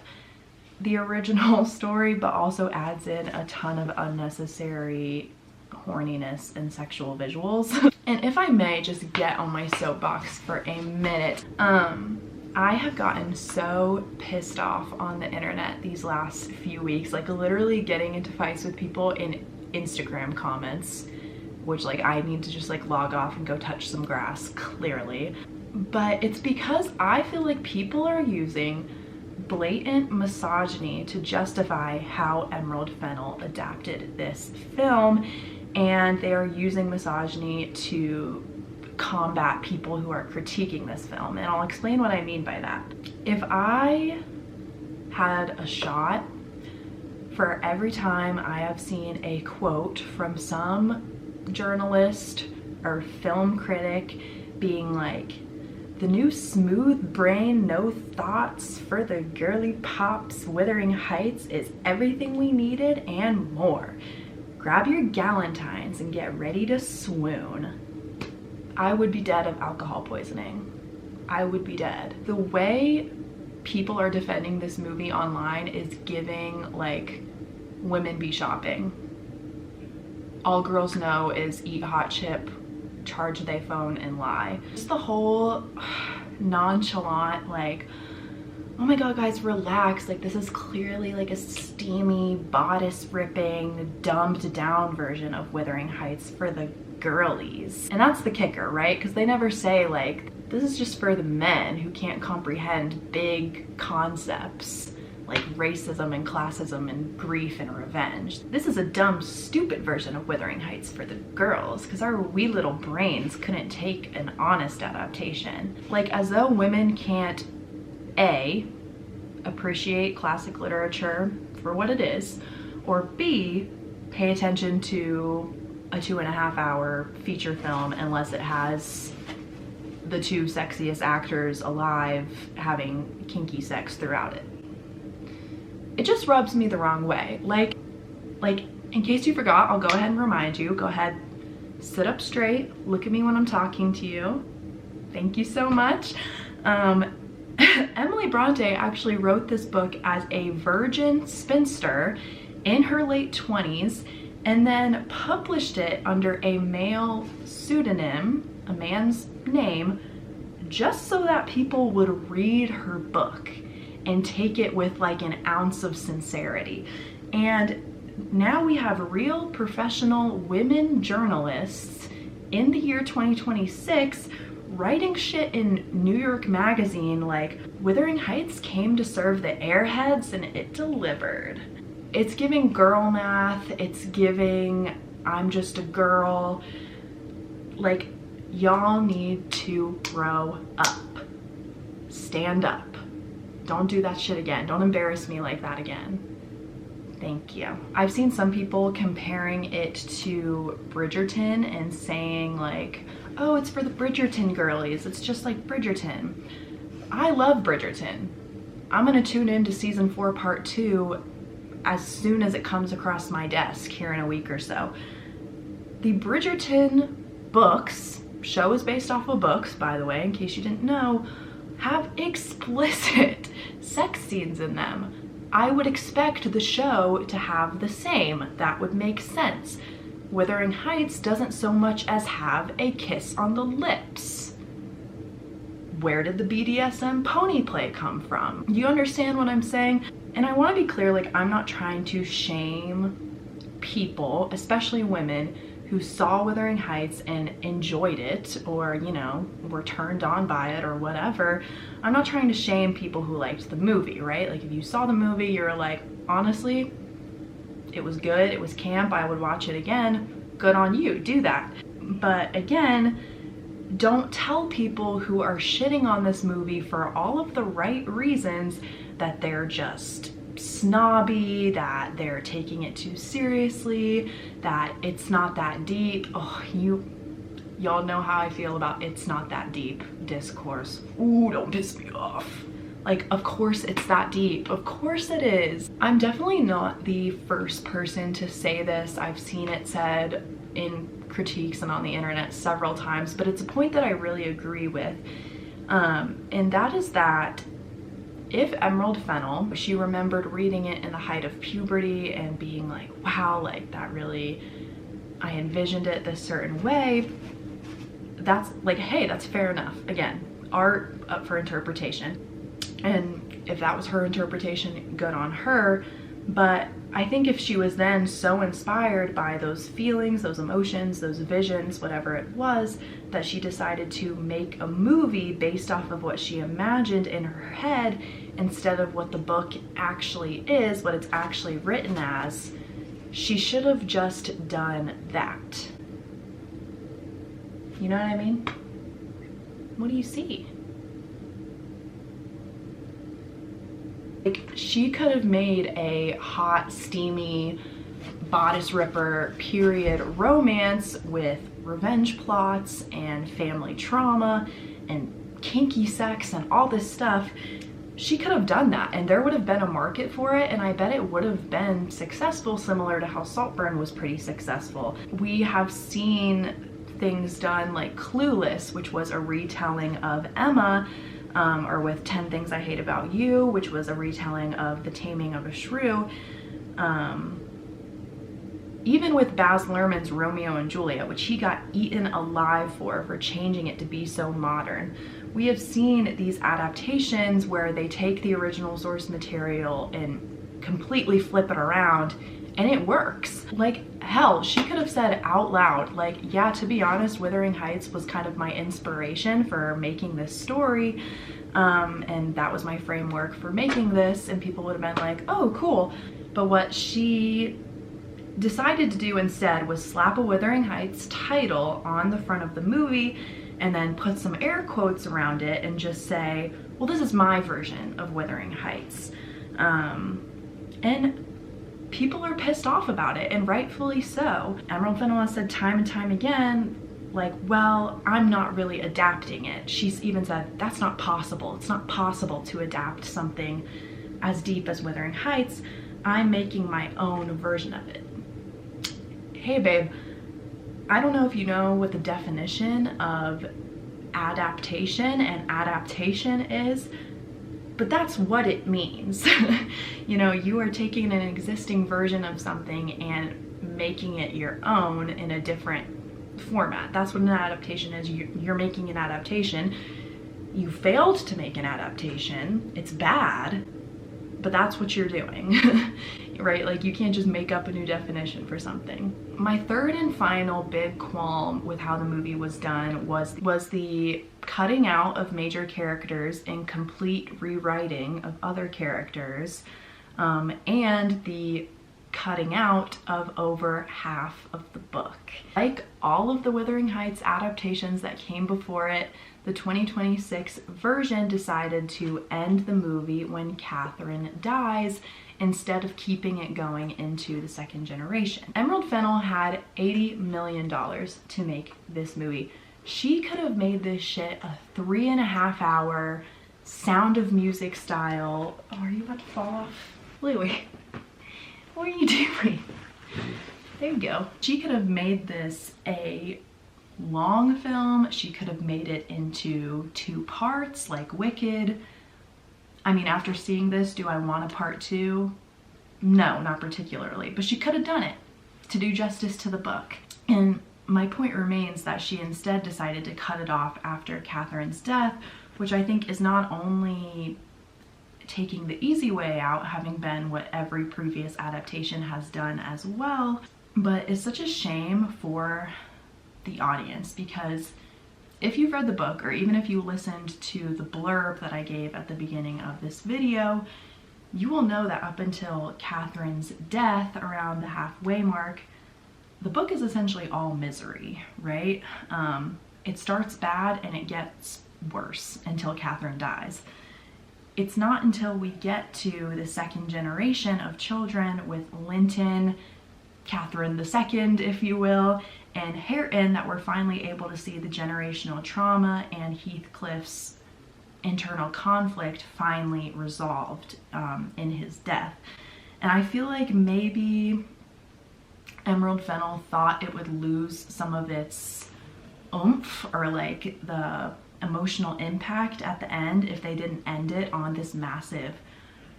the original story, but also adds in a ton of unnecessary horniness and sexual visuals. And if I may just get on my soapbox for a minute, I have gotten so pissed off on the internet these last few weeks, like literally getting into fights with people in Instagram comments, which like I need to just like log off and go touch some grass, clearly. But it's because I feel like people are using blatant misogyny to justify how Emerald Fennell adapted this film, and they are using misogyny to combat people who are critiquing this film, and I'll explain what I mean by that. If I had a shot for every time I have seen a quote from some journalist or film critic being like, the new smooth brain, no thoughts for the girly pops Wuthering Heights is everything we needed and more. Grab your galantines and get ready to swoon. I would be dead of alcohol poisoning. I would be dead. The way people are defending this movie online is giving like women be shopping. All girls know is eat hot chip, charge they phone, and lie. Just the whole nonchalant, like, oh my god guys, relax, like this is clearly like a steamy, bodice ripping, dumbed down version of Wuthering Heights for the girlies. And that's the kicker, right? Because they never say like, this is just for the men who can't comprehend big concepts like racism and classism and grief and revenge. This is a dumb, stupid version of Wuthering Heights for the girls, because our wee little brains couldn't take an honest adaptation. Like, as though women can't A, appreciate classic literature for what it is, or B, pay attention to a 2.5-hour feature film unless it has the two sexiest actors alive having kinky sex throughout it. It just rubs me the wrong way. Like, in case you forgot, I'll go ahead and remind you, go ahead, sit up straight, look at me when I'm talking to you. Thank you so much. Emily Bronte actually wrote this book as a virgin spinster in her late 20s, and then published it under a male pseudonym, a man's name, just so that people would read her book and take it with like an ounce of sincerity. And now we have real professional women journalists in the year 2026 writing shit in New York Magazine like, Wuthering Heights came to serve the airheads and it delivered. It's giving girl math, it's giving I'm just a girl. Like, y'all need to grow up. Stand up. Don't do that shit again. Don't embarrass me like that again. Thank you. I've seen some people comparing it to Bridgerton and saying like, oh, it's for the Bridgerton girlies. It's just like Bridgerton. I love Bridgerton. I'm gonna tune in to season 4 part 2 as soon as it comes across my desk here in a week or so. The Bridgerton books, show is based off of books, by the way, in case you didn't know, have explicit sex scenes in them. I would expect the show to have the same. That would make sense. Wuthering Heights doesn't so much as have a kiss on the lips. Where did the BDSM pony play come from? You understand what I'm saying? And I want to be clear, like, I'm not trying to shame people, especially women, who saw Wuthering Heights and enjoyed it, or, you know, were turned on by it or whatever. I'm not trying to shame people who liked the movie, right? Like, if you saw the movie, you're like, honestly, it was good, it was camp, I would watch it again, good on you, do that. But again, don't tell people who are shitting on this movie for all of the right reasons that they're just snobby, that they're taking it too seriously, that it's not that deep. Oh, y'all know how I feel about it's not that deep discourse. Ooh, don't piss me off. Like, of course it's that deep. Of course it is. I'm definitely not the first person to say this. I've seen it said in critiques and on the internet several times, but it's a point that I really agree with. And that is that if Emerald Fennell, she remembered reading it in the height of puberty and being like, wow, like that really, I envisioned it this certain way, that's like, hey, that's fair enough. Again, art up for interpretation. And if that was her interpretation, good on her. But I think if she was then so inspired by those feelings, those emotions, those visions, whatever it was, that she decided to make a movie based off of what she imagined in her head instead of what the book actually is, what it's actually written as, she should have just done that. You know what I mean? What do you see? Like, she could have made a hot, steamy, bodice ripper period romance with revenge plots and family trauma and kinky sex and all this stuff. She could have done that and there would have been a market for it, and I bet it would have been successful, similar to how Saltburn was pretty successful. We have seen things done like Clueless, which was a retelling of Emma, or with 10 Things I Hate About You, which was a retelling of The Taming of a Shrew. Even with Baz Luhrmann's Romeo and Juliet, which he got eaten alive for changing it to be so modern. We have seen these adaptations where they take the original source material and completely flip it around, and it works. Like, hell, she could have said out loud, like, yeah, to be honest, Wuthering Heights was kind of my inspiration for making this story, and that was my framework for making this, and people would have been like, oh, cool. But what she decided to do instead was slap a Wuthering Heights title on the front of the movie and then put some air quotes around it and just say, well, this is my version of Wuthering Heights. And people are pissed off about it, and rightfully so. Emerald Fennell has said time and time again, like, well, I'm not really adapting it. She's even said, that's not possible. It's not possible to adapt something as deep as Wuthering Heights. I'm making my own version of it. Hey, babe, I don't know if you know what the definition of adaptation and adaptation is, but that's what it means. You know, you are taking an existing version of something and making it your own in a different format. That's what an adaptation is. You're making an adaptation. You failed to make an adaptation. It's bad, but that's what you're doing. Right? Like, you can't just make up a new definition for something. My third and final big qualm with how the movie was done was the cutting out of major characters and complete rewriting of other characters, and the cutting out of over half of the book. Like all of the Wuthering Heights adaptations that came before it, the 2026 version decided to end the movie when Catherine dies instead of keeping it going into the second generation. Emerald Fennell had $80 million to make this movie. She could have made this shit a 3.5 hour Sound of Music style. Oh, are you about to fall off? Louie, what are you doing? There you go. She could have made this a long film. She could have made it into 2 parts like Wicked. I mean, after seeing this, do I want a part 2? No, not particularly, but she could have done it. to do justice to the book. And my point remains that she instead decided to cut it off after Catherine's death, which I think is not only taking the easy way out, having been what every previous adaptation has done as well, but it's such a shame for the audience, because if you've read the book, or even if you listened to the blurb that I gave at the beginning of this video, you will know that up until Catherine's death around the halfway mark, the book is essentially all misery, right? It starts bad and it gets worse until Catherine dies. It's not until we get to the second generation of children with Linton, Catherine II, if you will, and Hareton that we're finally able to see the generational trauma and Heathcliff's internal conflict finally resolved in his death. And I feel like maybe Emerald Fennell thought it would lose some of its oomph, or like the emotional impact at the end, if they didn't end it on this massive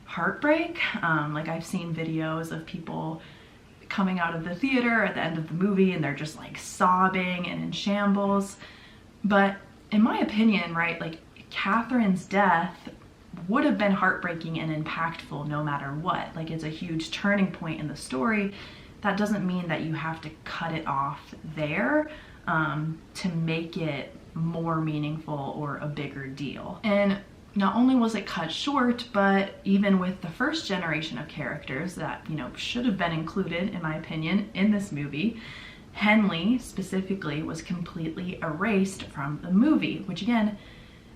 heartbreak. Like I've seen videos of people coming out of the theater at the end of the movie and they're just like sobbing and in shambles. But in my opinion, right, like Catherine's death would have been heartbreaking and impactful no matter what. Like it's a huge turning point in the story. That doesn't mean that you have to cut it off there to make it more meaningful or a bigger deal. And not only was it cut short, but even with the first generation of characters that, you know, should have been included, in my opinion, in this movie, Henley specifically was completely erased from the movie, which again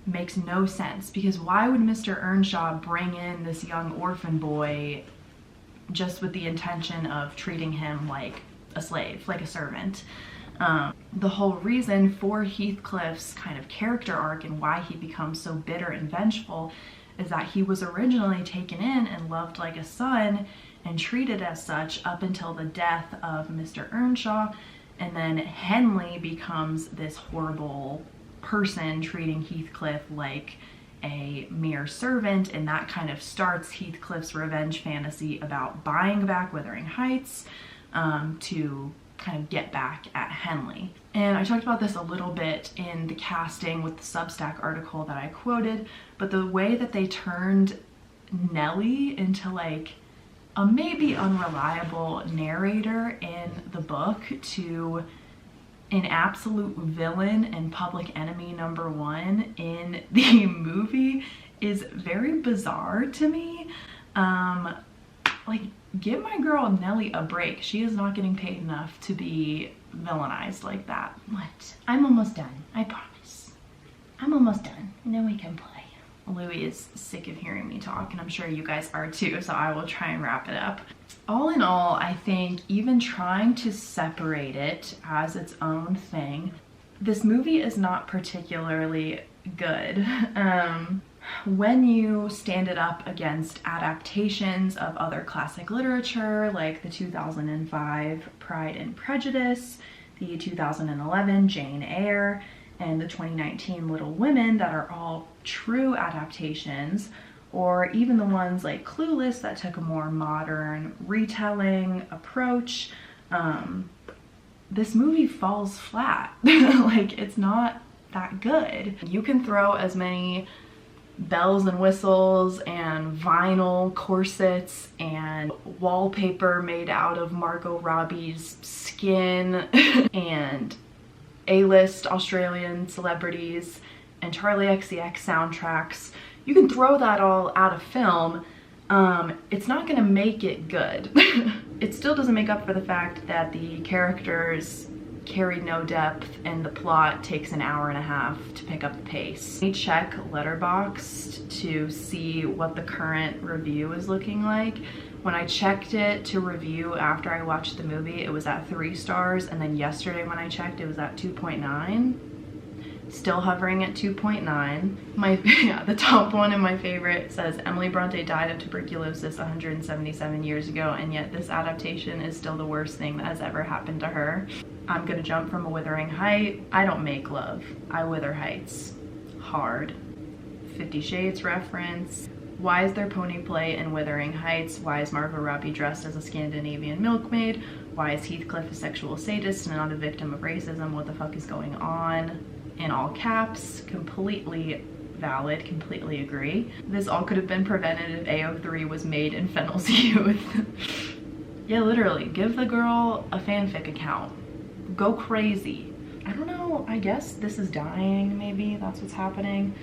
makes no sense, because why would Mr. Earnshaw bring in this young orphan boy just with the intention of treating him like a slave, like a servant? The whole reason for Heathcliff's kind of character arc and why he becomes so bitter and vengeful is that he was originally taken in and loved like a son and treated as such up until the death of Mr. Earnshaw, and then Henley becomes this horrible person treating Heathcliff like a mere servant, and that kind of starts Heathcliff's revenge fantasy about buying back Wuthering Heights to kind of get back at Henley. And I talked about this a little bit in the casting with the Substack article that I quoted, but the way that they turned Nelly into like a maybe unreliable narrator in the book to an absolute villain and public enemy #1 in the movie is very bizarre to me. Like, give my girl Nelly a break. She is not getting paid enough to be villainized like that. What? I'm almost done. I promise. I'm almost done. And then we can play. Louie is sick of hearing me talk, and I'm sure you guys are too, so I will try and wrap it up. All in all, I think even trying to separate it as its own thing, this movie is not particularly good. When you stand it up against adaptations of other classic literature like the 2005 Pride and Prejudice, the 2011 Jane Eyre, and the 2019 Little Women that are all true adaptations, or even the ones like Clueless that took a more modern retelling approach, this movie falls flat. Like, it's not that good. You can throw as many bells and whistles and vinyl corsets and wallpaper made out of Margot Robbie's skin and A-list Australian celebrities and Charlie XCX soundtracks. You can throw that all at a film. It's not gonna make it good. It still doesn't make up for the fact that the characters carry no depth and the plot takes an hour and a half to pick up the pace. I check letterboxd to see what the current review is looking like. When I checked it to review after I watched the movie, it was at 3 stars, and then yesterday when I checked, it was at 2.9. Still hovering at 2.9. The top one in my favorite says Emily Bronte died of tuberculosis 177 years ago, and yet this adaptation is still the worst thing that has ever happened to her. I'm gonna jump from a Wuthering Height. I don't make love, I wither heights. Hard. 50 Shades reference. Why is there pony play in Wuthering Heights? Why is Margot Robbie dressed as a Scandinavian milkmaid? Why is Heathcliff a sexual sadist and not a victim of racism? What the fuck is going on? In all caps, completely valid, completely agree. This all could have been prevented if AO3 was made in Fennell's youth. Yeah, literally, give the girl a fanfic account. Go crazy. I don't know, I guess this is dying, maybe that's what's happening.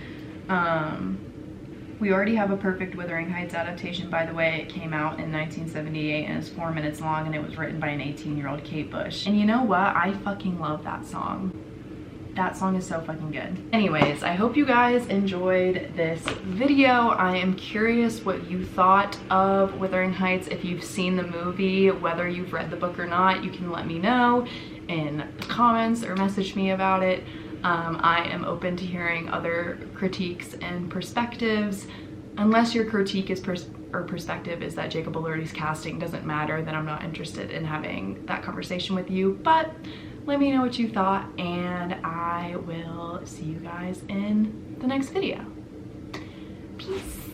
We already have a perfect Wuthering Heights adaptation, by the way. It came out in 1978 and it's 4 minutes long and it was written by an 18-year-old Kate Bush. And you know what? I fucking love that song. That song is so fucking good. Anyways, I hope you guys enjoyed this video. I am curious what you thought of Wuthering Heights. If you've seen the movie, whether you've read the book or not, you can let me know in the comments or message me about it. I am open to hearing other critiques and perspectives. Unless your critique is perspective is that Jacob Elordi's casting doesn't matter, then I'm not interested in having that conversation with you. But let me know what you thought, and I will see you guys in the next video. Peace.